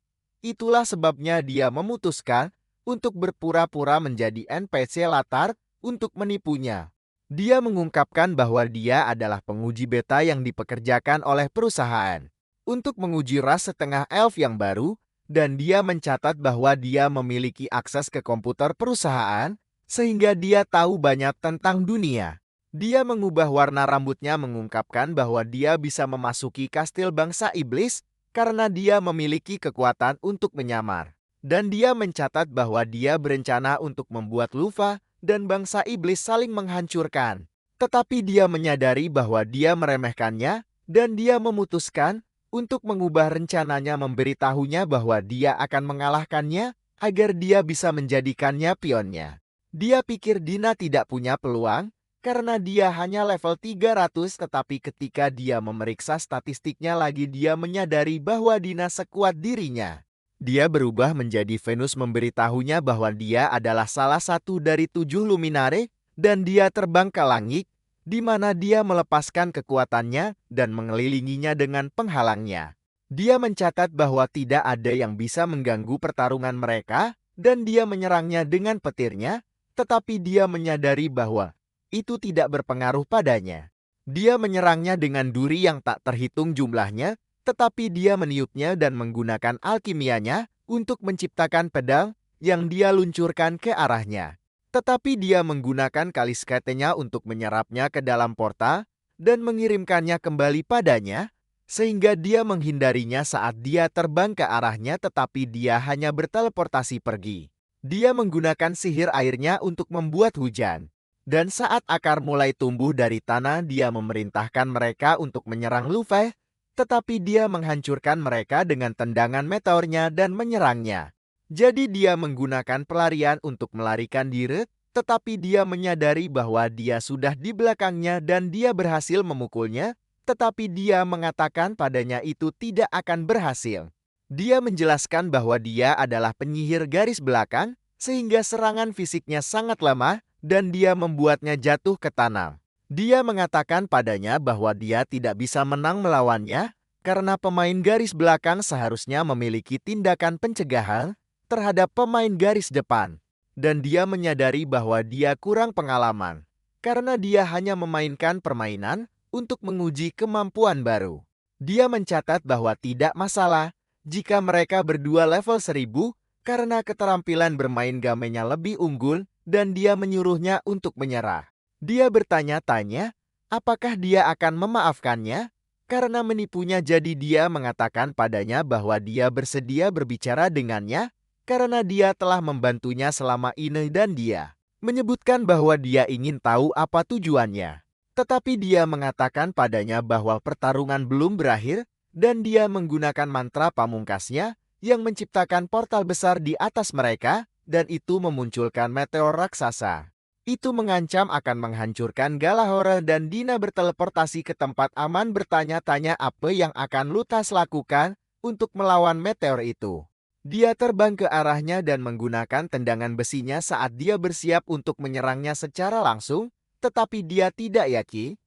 Itulah sebabnya dia memutuskan untuk berpura-pura menjadi NPC latar untuk menipunya. Dia mengungkapkan bahwa dia adalah penguji beta yang dipekerjakan oleh perusahaan untuk menguji ras setengah elf yang baru, dan dia mencatat bahwa dia memiliki akses ke komputer perusahaan sehingga dia tahu banyak tentang dunia. Dia mengubah warna rambutnya mengungkapkan bahwa dia bisa memasuki kastil bangsa iblis karena dia memiliki kekuatan untuk menyamar. Dan dia mencatat bahwa dia berencana untuk membuat Luffy dan bangsa iblis saling menghancurkan. Tetapi dia menyadari bahwa dia meremehkannya dan dia memutuskan untuk mengubah rencananya memberitahunya bahwa dia akan mengalahkannya agar dia bisa menjadikannya pionnya. Dia pikir Dina tidak punya peluang karena dia hanya level 300 tetapi ketika dia memeriksa statistiknya lagi dia menyadari bahwa Dina sekuat dirinya. Dia berubah menjadi Venus memberitahunya bahwa dia adalah salah satu dari 7 luminare dan dia terbang ke langit, di mana dia melepaskan kekuatannya dan mengelilinginya dengan penghalangnya. Dia mencatat bahwa tidak ada yang bisa mengganggu pertarungan mereka dan dia menyerangnya dengan petirnya, tetapi dia menyadari bahwa itu tidak berpengaruh padanya. Dia menyerangnya dengan duri yang tak terhitung jumlahnya, tetapi dia meniupnya dan menggunakan alkimianya untuk menciptakan pedang yang dia luncurkan ke arahnya. Tetapi dia menggunakan kalisketenya untuk menyerapnya ke dalam portal dan mengirimkannya kembali padanya, sehingga dia menghindarinya saat dia terbang ke arahnya, tetapi dia hanya berteleportasi pergi. Dia menggunakan sihir airnya untuk membuat hujan. Dan saat akar mulai tumbuh dari tanah, dia memerintahkan mereka untuk menyerang Luffy, tetapi dia menghancurkan mereka dengan tendangan meteornya dan menyerangnya. Jadi dia menggunakan pelarian untuk melarikan diri, tetapi dia menyadari bahwa dia sudah di belakangnya dan dia berhasil memukulnya, tetapi dia mengatakan padanya itu tidak akan berhasil. Dia menjelaskan bahwa dia adalah penyihir garis belakang, sehingga serangan fisiknya sangat lemah, dan dia membuatnya jatuh ke tanah. Dia mengatakan padanya bahwa dia tidak bisa menang melawannya, karena pemain garis belakang seharusnya memiliki tindakan pencegahan terhadap pemain garis depan. Dan dia menyadari bahwa dia kurang pengalaman, karena dia hanya memainkan permainan untuk menguji kemampuan baru. Dia mencatat bahwa tidak masalah jika mereka berdua level 1000, karena keterampilan bermain gamenya lebih unggul, dan dia menyuruhnya untuk menyerah. Dia bertanya-tanya, apakah dia akan memaafkannya? Karena menipunya, jadi dia mengatakan padanya bahwa dia bersedia berbicara dengannya, karena dia telah membantunya selama ini dan dia menyebutkan bahwa dia ingin tahu apa tujuannya. Tetapi dia mengatakan padanya bahwa pertarungan belum berakhir, dan dia menggunakan mantra pamungkasnya yang menciptakan portal besar di atas mereka, dan itu memunculkan meteor raksasa. Itu mengancam akan menghancurkan Galahorel, dan Dina berteleportasi ke tempat aman bertanya-tanya apa yang akan Lutas lakukan untuk melawan meteor itu. Dia terbang ke arahnya dan menggunakan tendangan besinya saat dia bersiap untuk menyerangnya secara langsung, tetapi dia tidak yakin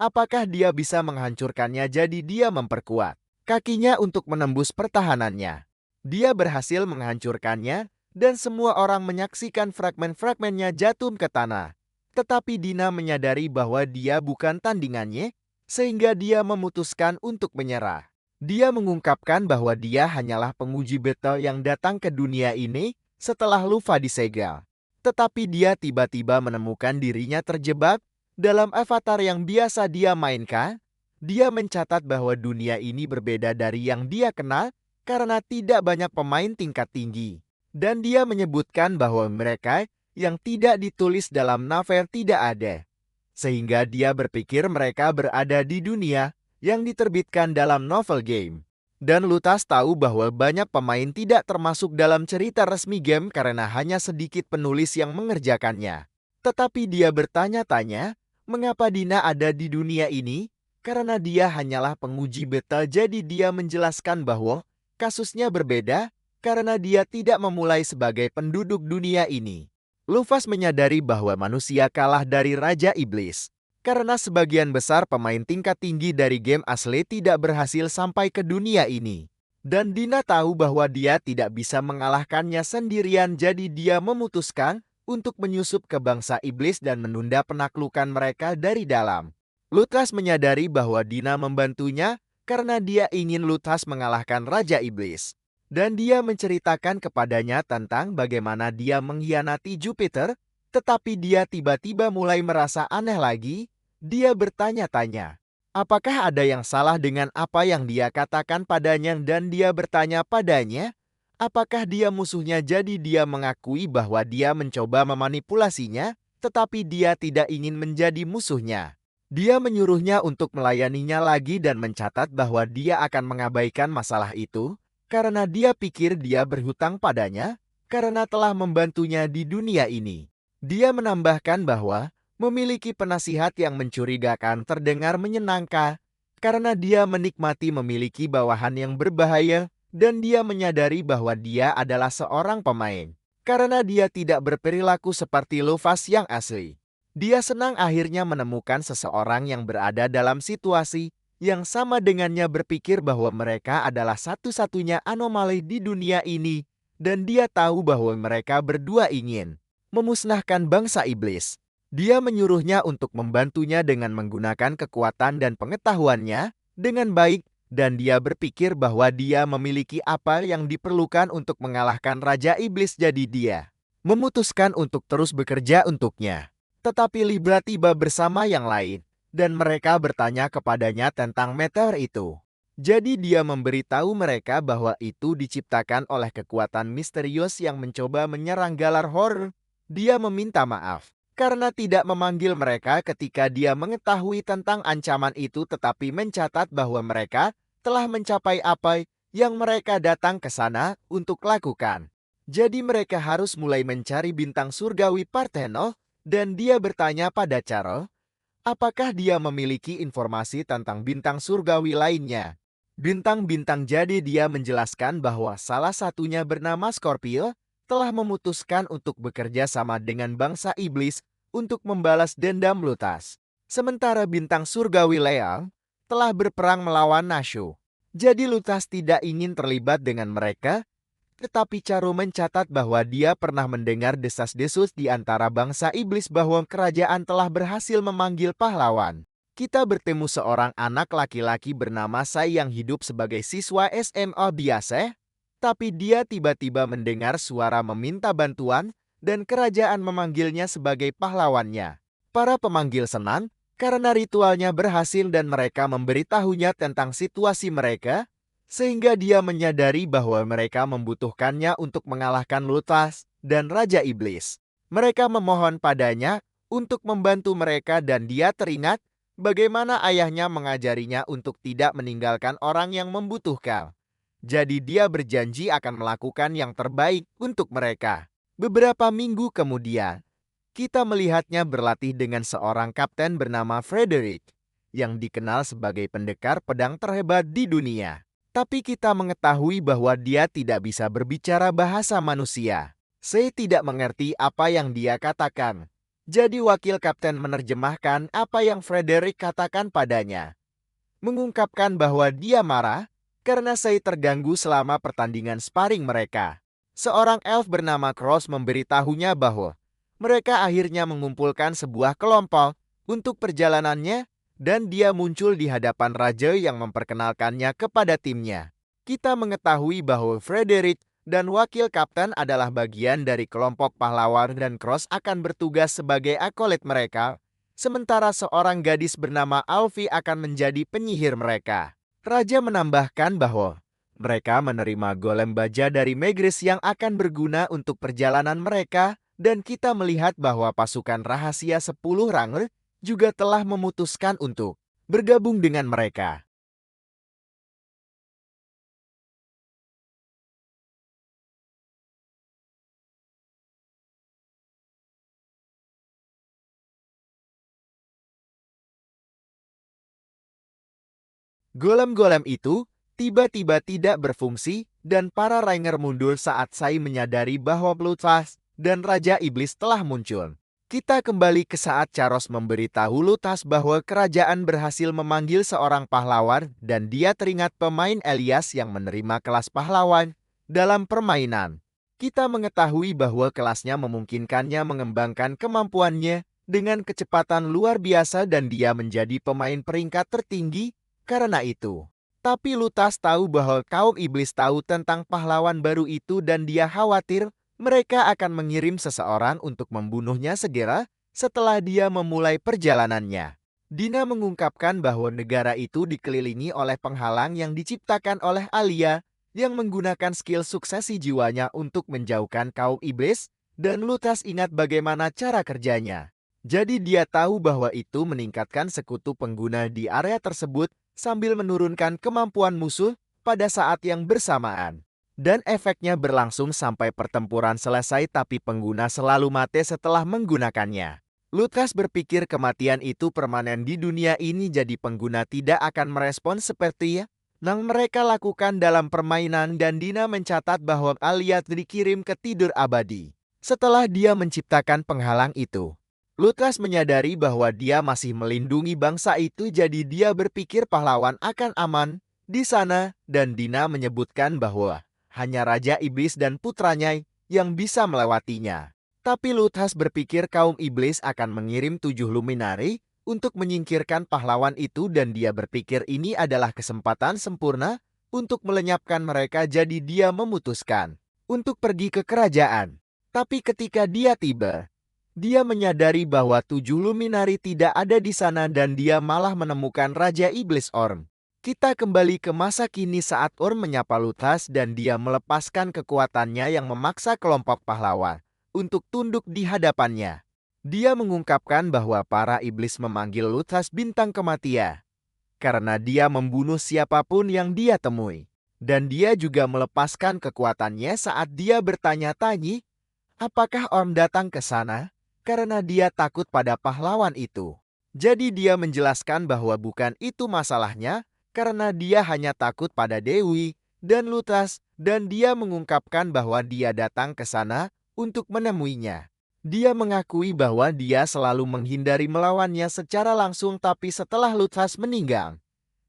apakah dia bisa menghancurkannya, jadi dia memperkuat kakinya untuk menembus pertahanannya. Dia berhasil menghancurkannya, dan semua orang menyaksikan fragmen-fragmennya jatuh ke tanah. Tetapi Dina menyadari bahwa dia bukan tandingannya, sehingga dia memutuskan untuk menyerah. Dia mengungkapkan bahwa dia hanyalah penguji battle yang datang ke dunia ini setelah Luffy disegel. Tetapi dia tiba-tiba menemukan dirinya terjebak dalam avatar yang biasa dia mainkan. Dia mencatat bahwa dunia ini berbeda dari yang dia kenal karena tidak banyak pemain tingkat tinggi. Dan dia menyebutkan bahwa mereka yang tidak ditulis dalam novel tidak ada. Sehingga dia berpikir mereka berada di dunia yang diterbitkan dalam novel game. Dan Lutas tahu bahwa banyak pemain tidak termasuk dalam cerita resmi game karena hanya sedikit penulis yang mengerjakannya. Tetapi dia bertanya-tanya, mengapa Dina ada di dunia ini? Karena dia hanyalah penguji beta, jadi dia menjelaskan bahwa kasusnya berbeda karena dia tidak memulai sebagai penduduk dunia ini. Luffy menyadari bahwa manusia kalah dari Raja Iblis. Karena sebagian besar pemain tingkat tinggi dari game asli tidak berhasil sampai ke dunia ini. Dan Dina tahu bahwa dia tidak bisa mengalahkannya sendirian, jadi dia memutuskan untuk menyusup ke bangsa iblis dan menunda penaklukan mereka dari dalam. Lutas menyadari bahwa Dina membantunya karena dia ingin Lutas mengalahkan Raja Iblis. Dan dia menceritakan kepadanya tentang bagaimana dia mengkhianati Jupiter, tetapi dia tiba-tiba mulai merasa aneh lagi. Dia bertanya-tanya, apakah ada yang salah dengan apa yang dia katakan padanya, dan dia bertanya padanya, apakah dia musuhnya, jadi dia mengakui bahwa dia mencoba memanipulasinya, tetapi dia tidak ingin menjadi musuhnya. Dia menyuruhnya untuk melayaninya lagi dan mencatat bahwa dia akan mengabaikan masalah itu, karena dia pikir dia berhutang padanya, karena telah membantunya di dunia ini. Dia menambahkan bahwa memiliki penasihat yang mencurigakan terdengar menyenangkan, karena dia menikmati memiliki bawahan yang berbahaya, dan dia menyadari bahwa dia adalah seorang pemain. Karena dia tidak berperilaku seperti Luffy yang asli. Dia senang akhirnya menemukan seseorang yang berada dalam situasi yang sama dengannya, berpikir bahwa mereka adalah satu-satunya anomali di dunia ini, dan dia tahu bahwa mereka berdua ingin memusnahkan bangsa iblis. Dia menyuruhnya untuk membantunya dengan menggunakan kekuatan dan pengetahuannya dengan baik, dan dia berpikir bahwa dia memiliki apa yang diperlukan untuk mengalahkan Raja Iblis. Jadi dia memutuskan untuk terus bekerja untuknya. Tetapi Libra tiba bersama yang lain, dan mereka bertanya kepadanya tentang meteor itu. Jadi dia memberitahu mereka bahwa itu diciptakan oleh kekuatan misterius yang mencoba menyerang Galar Hor. Dia meminta maaf karena tidak memanggil mereka ketika dia mengetahui tentang ancaman itu, tetapi mencatat bahwa mereka telah mencapai apa yang mereka datang ke sana untuk lakukan. Jadi mereka harus mulai mencari bintang surgawi Parthenope, dan dia bertanya pada Charles, apakah dia memiliki informasi tentang bintang surgawi lainnya. Bintang-bintang. Jadi dia menjelaskan bahwa salah satunya bernama Scorpio telah memutuskan untuk bekerja sama dengan bangsa iblis untuk membalas dendam Lutas. Sementara bintang surgawi Leang telah berperang melawan Nashu. Jadi Lutas tidak ingin terlibat dengan mereka, tetapi Charo mencatat bahwa dia pernah mendengar desas-desus di antara bangsa iblis bahwa kerajaan telah berhasil memanggil pahlawan. Kita bertemu seorang anak laki-laki bernama Sai yang hidup sebagai siswa SMA biasa, tapi dia tiba-tiba mendengar suara meminta bantuan dan kerajaan memanggilnya sebagai pahlawannya. Para pemanggil senang karena ritualnya berhasil dan mereka memberitahunya tentang situasi mereka, sehingga dia menyadari bahwa mereka membutuhkannya untuk mengalahkan Lutas dan Raja Iblis. Mereka memohon padanya untuk membantu mereka dan dia teringat bagaimana ayahnya mengajarinya untuk tidak meninggalkan orang yang membutuhkan. Jadi dia berjanji akan melakukan yang terbaik untuk mereka. Beberapa minggu kemudian, kita melihatnya berlatih dengan seorang kapten bernama Frederick, yang dikenal sebagai pendekar pedang terhebat di dunia. Tapi kita mengetahui bahwa dia tidak bisa berbicara bahasa manusia. Saya tidak mengerti apa yang dia katakan. Jadi wakil kapten menerjemahkan apa yang Frederick katakan padanya. Mengungkapkan bahwa dia marah karena saya terganggu selama pertandingan sparring mereka. Seorang elf bernama Cross memberitahunya bahwa mereka akhirnya mengumpulkan sebuah kelompok untuk perjalanannya, dan dia muncul di hadapan raja yang memperkenalkannya kepada timnya. Kita mengetahui bahwa Frederick dan wakil kapten adalah bagian dari kelompok pahlawan dan Cross akan bertugas sebagai akolit mereka, sementara seorang gadis bernama Alfie akan menjadi penyihir mereka. Raja menambahkan bahwa mereka menerima golem baja dari Megris yang akan berguna untuk perjalanan mereka, dan kita melihat bahwa pasukan rahasia 10 Ranger juga telah memutuskan untuk bergabung dengan mereka. Golem-golem itu tiba-tiba tidak berfungsi, dan para Ranger mundur saat Sai menyadari bahwa Lutas dan Raja Iblis telah muncul. Kita kembali ke saat Charos memberitahu Lutas bahwa kerajaan berhasil memanggil seorang pahlawan, dan dia teringat pemain Elias yang menerima kelas pahlawan dalam permainan. Kita mengetahui bahwa kelasnya memungkinkannya mengembangkan kemampuannya dengan kecepatan luar biasa dan dia menjadi pemain peringkat tertinggi karena itu. Tapi Lutas tahu bahwa kaum iblis tahu tentang pahlawan baru itu dan dia khawatir mereka akan mengirim seseorang untuk membunuhnya segera setelah dia memulai perjalanannya. Dina mengungkapkan bahwa negara itu dikelilingi oleh penghalang yang diciptakan oleh Alia yang menggunakan skill suksesi jiwanya untuk menjauhkan kaum iblis, dan Lutas ingat bagaimana cara kerjanya. Jadi dia tahu bahwa itu meningkatkan sekutu pengguna di area tersebut sambil menurunkan kemampuan musuh pada saat yang bersamaan. Dan efeknya berlangsung sampai pertempuran selesai, tapi pengguna selalu mati setelah menggunakannya. Lukas berpikir kematian itu permanen di dunia ini, jadi pengguna tidak akan merespon seperti yang mereka lakukan dalam permainan, dan Dina mencatat bahwa Alia dikirim ke tidur abadi. Setelah dia menciptakan penghalang itu, Lukas menyadari bahwa dia masih melindungi bangsa itu, jadi dia berpikir pahlawan akan aman di sana, dan Dina menyebutkan bahwa hanya Raja Iblis dan putranya yang bisa melewatinya. Tapi Luthas berpikir kaum iblis akan mengirim 7 luminari untuk menyingkirkan pahlawan itu dan dia berpikir ini adalah kesempatan sempurna untuk melenyapkan mereka, jadi dia memutuskan untuk pergi ke kerajaan. Tapi ketika dia tiba, dia menyadari bahwa 7 luminari tidak ada di sana dan dia malah menemukan Raja Iblis Orm. Kita kembali ke masa kini saat Orm menyapa Luthas dan dia melepaskan kekuatannya yang memaksa kelompok pahlawan untuk tunduk di hadapannya. Dia mengungkapkan bahwa para iblis memanggil Luthas bintang kematian karena dia membunuh siapapun yang dia temui. Dan dia juga melepaskan kekuatannya saat dia bertanya-tanya, apakah Orm datang ke sana karena dia takut pada pahlawan itu. Jadi dia menjelaskan bahwa bukan itu masalahnya, karena dia hanya takut pada Dewi dan Luthas, dan dia mengungkapkan bahwa dia datang ke sana untuk menemuinya. Dia mengakui bahwa dia selalu menghindari melawannya secara langsung, tapi setelah Luthas meninggal,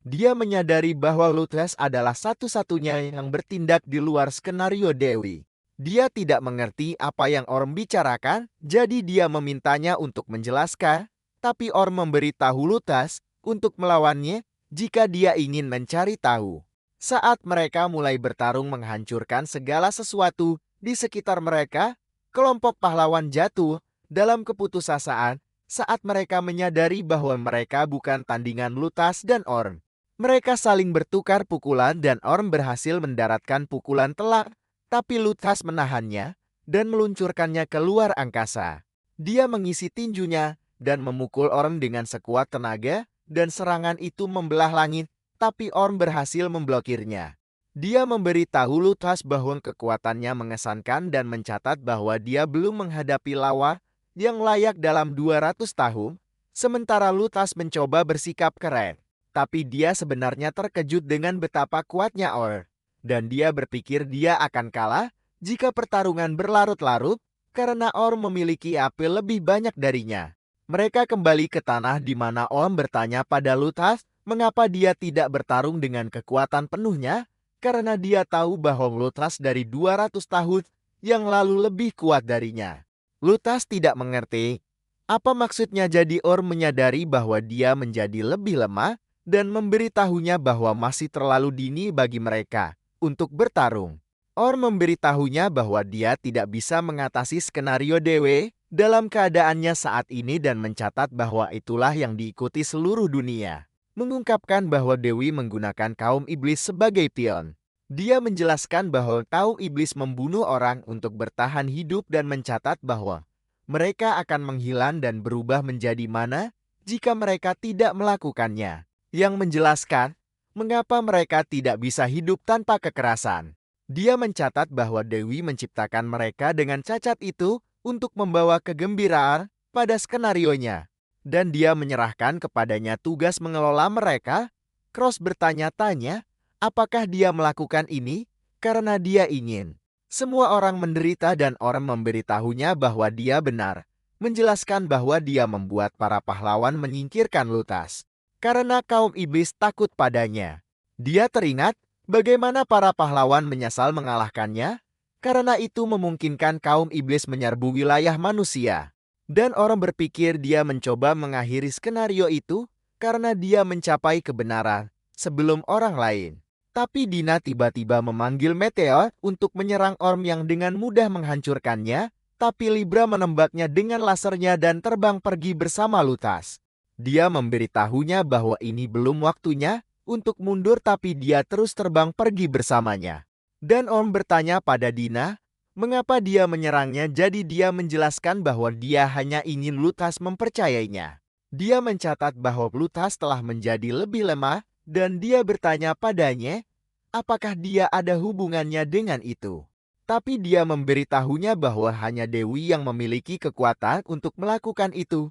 dia menyadari bahwa Luthas adalah satu-satunya yang bertindak di luar skenario Dewi. Dia tidak mengerti apa yang Orm bicarakan, jadi dia memintanya untuk menjelaskan, tapi Orm memberitahu Luthas untuk melawannya jika dia ingin mencari tahu. Saat mereka mulai bertarung menghancurkan segala sesuatu di sekitar mereka, kelompok pahlawan jatuh dalam keputusasaan saat mereka menyadari bahwa mereka bukan tandingan Luthas dan Orm. Mereka saling bertukar pukulan dan Orm berhasil mendaratkan pukulan telak, tapi Luthas menahannya dan meluncurkannya ke luar angkasa. Dia mengisi tinjunya dan memukul Orm dengan sekuat tenaga dan serangan itu membelah langit, tapi Orm berhasil memblokirnya. Dia memberitahu Luthas bahwa kekuatannya mengesankan dan mencatat bahwa dia belum menghadapi lawan yang layak dalam 200 tahun, sementara Luthas mencoba bersikap keren. Tapi dia sebenarnya terkejut dengan betapa kuatnya Orm. Dan dia berpikir dia akan kalah jika pertarungan berlarut-larut karena Orm memiliki api lebih banyak darinya. Mereka kembali ke tanah di mana Orm bertanya pada Luthas mengapa dia tidak bertarung dengan kekuatan penuhnya, karena dia tahu bahwa Luthas dari 200 tahun yang lalu lebih kuat darinya. Luthas tidak mengerti apa maksudnya, jadi Orm menyadari bahwa dia menjadi lebih lemah dan memberitahunya bahwa masih terlalu dini bagi mereka untuk bertarung. Orm memberitahunya bahwa dia tidak bisa mengatasi skenario Dewi dalam keadaannya saat ini dan mencatat bahwa itulah yang diikuti seluruh dunia. Mengungkapkan bahwa Dewi menggunakan kaum iblis sebagai pion. Dia menjelaskan bahwa kaum iblis membunuh orang untuk bertahan hidup dan mencatat bahwa mereka akan menghilang dan berubah menjadi mana jika mereka tidak melakukannya. Yang menjelaskan mengapa mereka tidak bisa hidup tanpa kekerasan. Dia mencatat bahwa Dewi menciptakan mereka dengan cacat itu untuk membawa kegembiraan pada skenarionya. Dan dia menyerahkan kepadanya tugas mengelola mereka. Cross bertanya-tanya, apakah dia melakukan ini karena dia ingin semua orang menderita, dan Orm memberitahunya bahwa dia benar, menjelaskan bahwa dia membuat para pahlawan menyingkirkan Luthas karena kaum iblis takut padanya. Dia teringat bagaimana para pahlawan menyesal mengalahkannya, karena itu memungkinkan kaum iblis menyerbu wilayah manusia. Dan Orm berpikir dia mencoba mengakhiri skenario itu karena dia mencapai kebenaran sebelum orang lain. Tapi Dina tiba-tiba memanggil meteor untuk menyerang Orm yang dengan mudah menghancurkannya, tapi Libra menembaknya dengan lasernya dan terbang pergi bersama Luthas. Dia memberitahunya bahwa ini belum waktunya untuk mundur, tapi dia terus terbang pergi bersamanya. Dan Orm bertanya pada Dina, mengapa dia menyerangnya, jadi dia menjelaskan bahwa dia hanya ingin Luthas mempercayainya. Dia mencatat bahwa Luthas telah menjadi lebih lemah, dan dia bertanya padanya, apakah dia ada hubungannya dengan itu. Tapi dia memberitahunya bahwa hanya Dewi yang memiliki kekuatan untuk melakukan itu.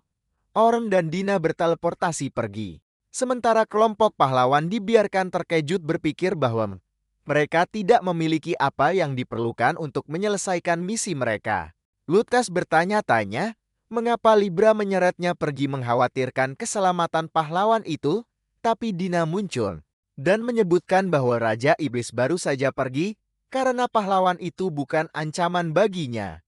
Orm dan Dina berteleportasi pergi. Sementara kelompok pahlawan dibiarkan terkejut berpikir bahwa mereka tidak memiliki apa yang diperlukan untuk menyelesaikan misi mereka. Luthas bertanya-tanya, mengapa Libra menyeretnya pergi mengkhawatirkan keselamatan pahlawan itu, tapi Dina muncul dan menyebutkan bahwa Raja Iblis baru saja pergi karena pahlawan itu bukan ancaman baginya.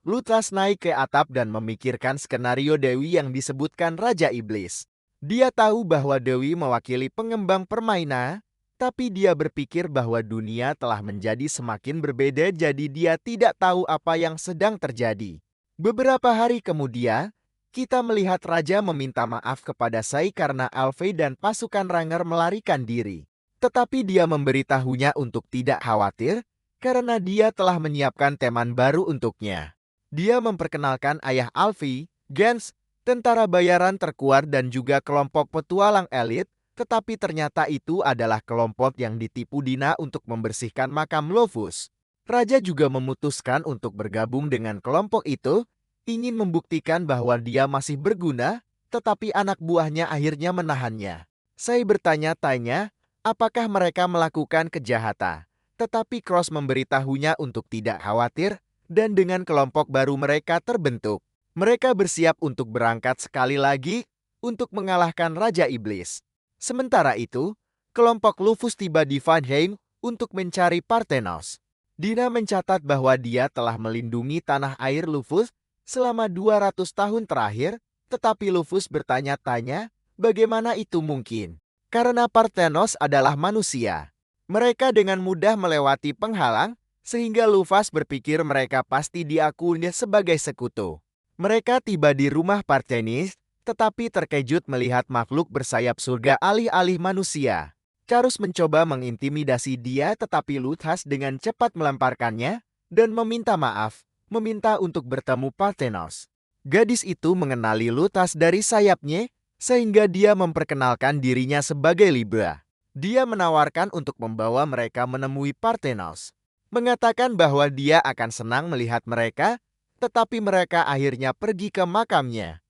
Luthas naik ke atap dan memikirkan skenario Dewi yang disebutkan Raja Iblis. Dia tahu bahwa Dewi mewakili pengembang permainan, tapi dia berpikir bahwa dunia telah menjadi semakin berbeda, jadi dia tidak tahu apa yang sedang terjadi. Beberapa hari kemudian, kita melihat Raja meminta maaf kepada Sai karena Alfei dan pasukan Ranger melarikan diri. Tetapi dia memberitahunya untuk tidak khawatir, karena dia telah menyiapkan teman baru untuknya. Dia memperkenalkan ayah Alfei, Gens, tentara bayaran terkuat dan juga kelompok petualang elit, tetapi ternyata itu adalah kelompok yang ditipu Dina untuk membersihkan makam Lofus. Raja juga memutuskan untuk bergabung dengan kelompok itu, ingin membuktikan bahwa dia masih berguna, tetapi anak buahnya akhirnya menahannya. Saya bertanya-tanya, apakah mereka melakukan kejahatan? Tetapi Cross memberitahunya untuk tidak khawatir, dan dengan kelompok baru mereka terbentuk. Mereka bersiap untuk berangkat sekali lagi untuk mengalahkan Raja Iblis. Sementara itu, kelompok Lufus tiba di Valheim untuk mencari Parthenos. Dina mencatat bahwa dia telah melindungi tanah air Lufus selama 200 tahun terakhir, tetapi Lufus bertanya-tanya bagaimana itu mungkin. Karena Parthenos adalah manusia. Mereka dengan mudah melewati penghalang, sehingga Lufas berpikir mereka pasti diakuinya sebagai sekutu. Mereka tiba di rumah Parthenis, tetapi terkejut melihat makhluk bersayap surga alih-alih manusia. Carus mencoba mengintimidasi dia, tetapi Luthas dengan cepat melemparkannya dan meminta maaf, meminta untuk bertemu Parthenos. Gadis itu mengenali Luthas dari sayapnya, sehingga dia memperkenalkan dirinya sebagai Libra. Dia menawarkan untuk membawa mereka menemui Parthenos, mengatakan bahwa dia akan senang melihat mereka, tetapi mereka akhirnya pergi ke makamnya.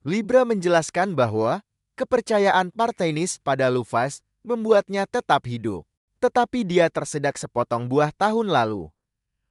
Libra menjelaskan bahwa kepercayaan Parthenis pada Lufas membuatnya tetap hidup, tetapi dia tersedak sepotong buah tahun lalu.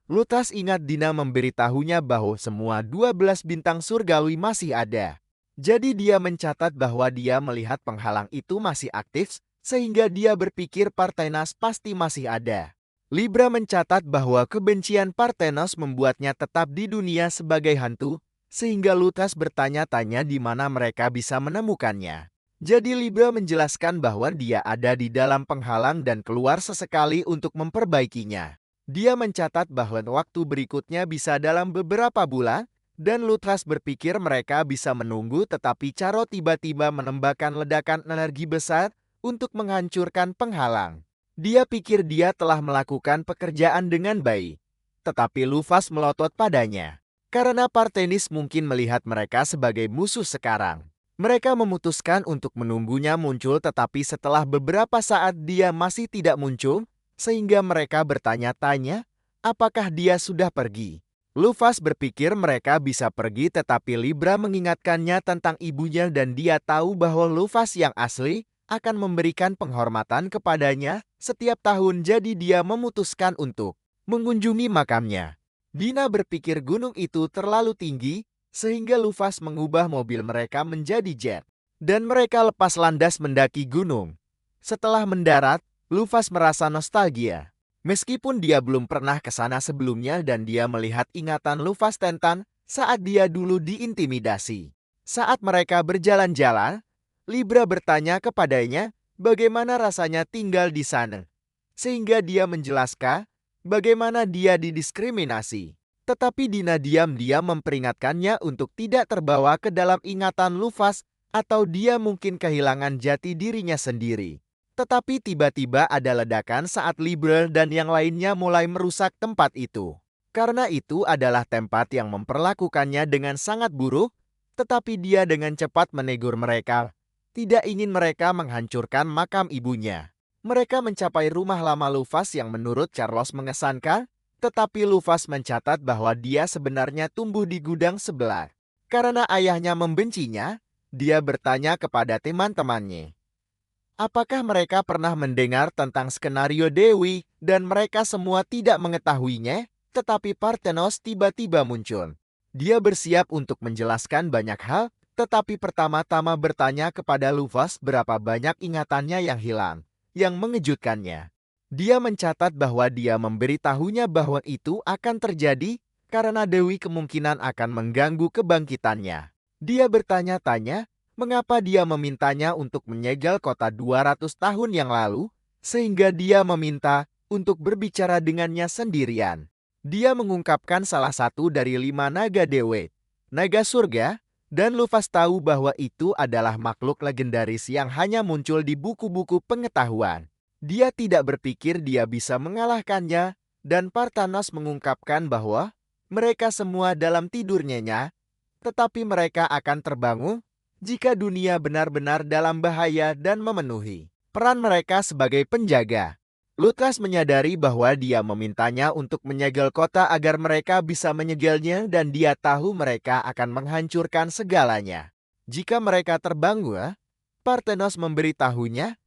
Luthas ingat Dina memberitahunya bahwa semua 12 bintang surgawi masih ada. Jadi dia mencatat bahwa dia melihat penghalang itu masih aktif, sehingga dia berpikir Parthenas pasti masih ada. Libra mencatat bahwa kebencian Parthenos membuatnya tetap di dunia sebagai hantu, sehingga Luthas bertanya-tanya di mana mereka bisa menemukannya. Jadi Libra menjelaskan bahwa dia ada di dalam penghalang dan keluar sesekali untuk memperbaikinya. Dia mencatat bahwa waktu berikutnya bisa dalam beberapa bulan, dan Luthas berpikir mereka bisa menunggu, tetapi Charo tiba-tiba menembakkan ledakan energi besar untuk menghancurkan penghalang. Dia pikir dia telah melakukan pekerjaan dengan baik, tetapi Lufas melotot padanya. Karena Parthenis mungkin melihat mereka sebagai musuh sekarang. Mereka memutuskan untuk menunggunya muncul, tetapi setelah beberapa saat dia masih tidak muncul, sehingga mereka bertanya-tanya, apakah dia sudah pergi. Lufas berpikir mereka bisa pergi, tetapi Libra mengingatkannya tentang ibunya dan dia tahu bahwa Lufas yang asli akan memberikan penghormatan kepadanya setiap tahun, jadi dia memutuskan untuk mengunjungi makamnya. Dina berpikir gunung itu terlalu tinggi, sehingga Lufas mengubah mobil mereka menjadi jet, dan mereka lepas landas mendaki gunung. Setelah mendarat, Lufas merasa nostalgia. Meskipun dia belum pernah ke sana sebelumnya dan dia melihat ingatan Lufas Tentan saat dia dulu diintimidasi. Saat mereka berjalan-jalan, Libra bertanya kepadanya bagaimana rasanya tinggal di sana. Sehingga dia menjelaskan bagaimana dia didiskriminasi. Tetapi Dina diam-diam memperingatkannya untuk tidak terbawa ke dalam ingatan Lufas atau dia mungkin kehilangan jati dirinya sendiri. Tetapi tiba-tiba ada ledakan saat Libra dan yang lainnya mulai merusak tempat itu. Karena itu adalah tempat yang memperlakukannya dengan sangat buruk, tetapi dia dengan cepat menegur mereka. Tidak ingin mereka menghancurkan makam ibunya. Mereka mencapai rumah lama Lufas yang menurut Charles mengesankan, tetapi Lufas mencatat bahwa dia sebenarnya tumbuh di gudang sebelah. Karena ayahnya membencinya, dia bertanya kepada teman-temannya, apakah mereka pernah mendengar tentang skenario Dewi, dan mereka semua tidak mengetahuinya, tetapi Parthenos tiba-tiba muncul. Dia bersiap untuk menjelaskan banyak hal, tetapi pertama-tama bertanya kepada Lufas berapa banyak ingatannya yang hilang, yang mengejutkannya. Dia mencatat bahwa dia memberitahunya bahwa itu akan terjadi karena Dewi kemungkinan akan mengganggu kebangkitannya. Dia bertanya-tanya mengapa dia memintanya untuk menyegel kota 200 tahun yang lalu, sehingga dia meminta untuk berbicara dengannya sendirian. Dia mengungkapkan salah satu dari 5 naga dewa, naga surga, dan Luffy tahu bahwa itu adalah makhluk legendaris yang hanya muncul di buku-buku pengetahuan. Dia tidak berpikir dia bisa mengalahkannya, dan Partanos mengungkapkan bahwa mereka semua dalam tidur nyenyak, tetapi mereka akan terbangun jika dunia benar-benar dalam bahaya dan memenuhi peran mereka sebagai penjaga. Lukas menyadari bahwa dia memintanya untuk menyegel kota agar mereka bisa menyegelnya dan dia tahu mereka akan menghancurkan segalanya. Jika mereka terbangun, Parthenos memberitahunya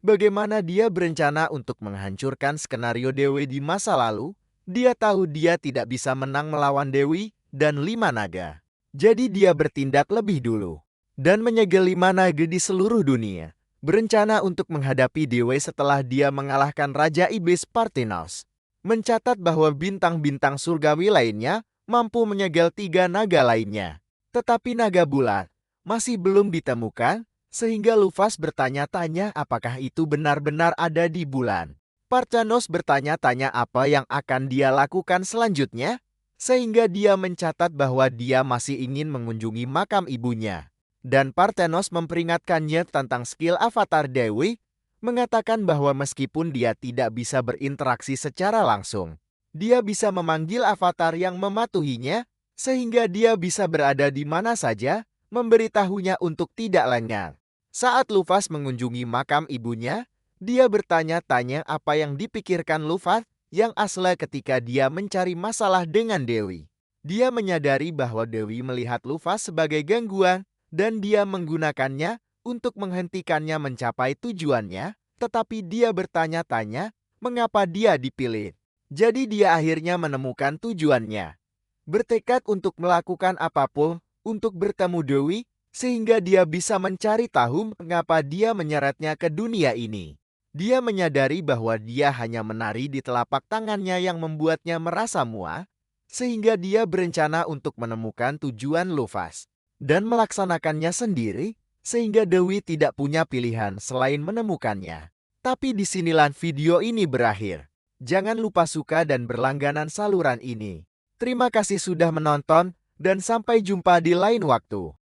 bagaimana dia berencana untuk menghancurkan skenario Dewi di masa lalu. Dia tahu dia tidak bisa menang melawan Dewi dan 5 naga. Jadi dia bertindak lebih dulu dan menyegel 5 naga di seluruh dunia, berencana untuk menghadapi Dewi setelah dia mengalahkan Raja Iblis Parthenos. Mencatat bahwa bintang-bintang surgawi lainnya mampu menyegel 3 naga lainnya. Tetapi naga bulat masih belum ditemukan, sehingga Luffy bertanya-tanya apakah itu benar-benar ada di bulan. Parthenos bertanya-tanya apa yang akan dia lakukan selanjutnya, sehingga dia mencatat bahwa dia masih ingin mengunjungi makam ibunya. Dan Parthenos memperingatkannya tentang skill avatar Dewi, mengatakan bahwa meskipun dia tidak bisa berinteraksi secara langsung, dia bisa memanggil avatar yang mematuhinya, sehingga dia bisa berada di mana saja, memberitahunya untuk tidak lengah. Saat Luffy mengunjungi makam ibunya, dia bertanya-tanya apa yang dipikirkan Luffy yang asli ketika dia mencari masalah dengan Dewi. Dia menyadari bahwa Dewi melihat Luffy sebagai gangguan, dan dia menggunakannya untuk menghentikannya mencapai tujuannya, tetapi dia bertanya-tanya mengapa dia dipilih. Jadi dia akhirnya menemukan tujuannya. Bertekad untuk melakukan apapun untuk bertemu Dewi, sehingga dia bisa mencari tahu mengapa dia menyeretnya ke dunia ini. Dia menyadari bahwa dia hanya menari di telapak tangannya yang membuatnya merasa muak, sehingga dia berencana untuk menemukan tujuan Luffy dan melaksanakannya sendiri, sehingga Dewi tidak punya pilihan selain menemukannya. Tapi disinilah video ini berakhir. Jangan lupa suka dan berlangganan saluran ini. Terima kasih sudah menonton, dan sampai jumpa di lain waktu.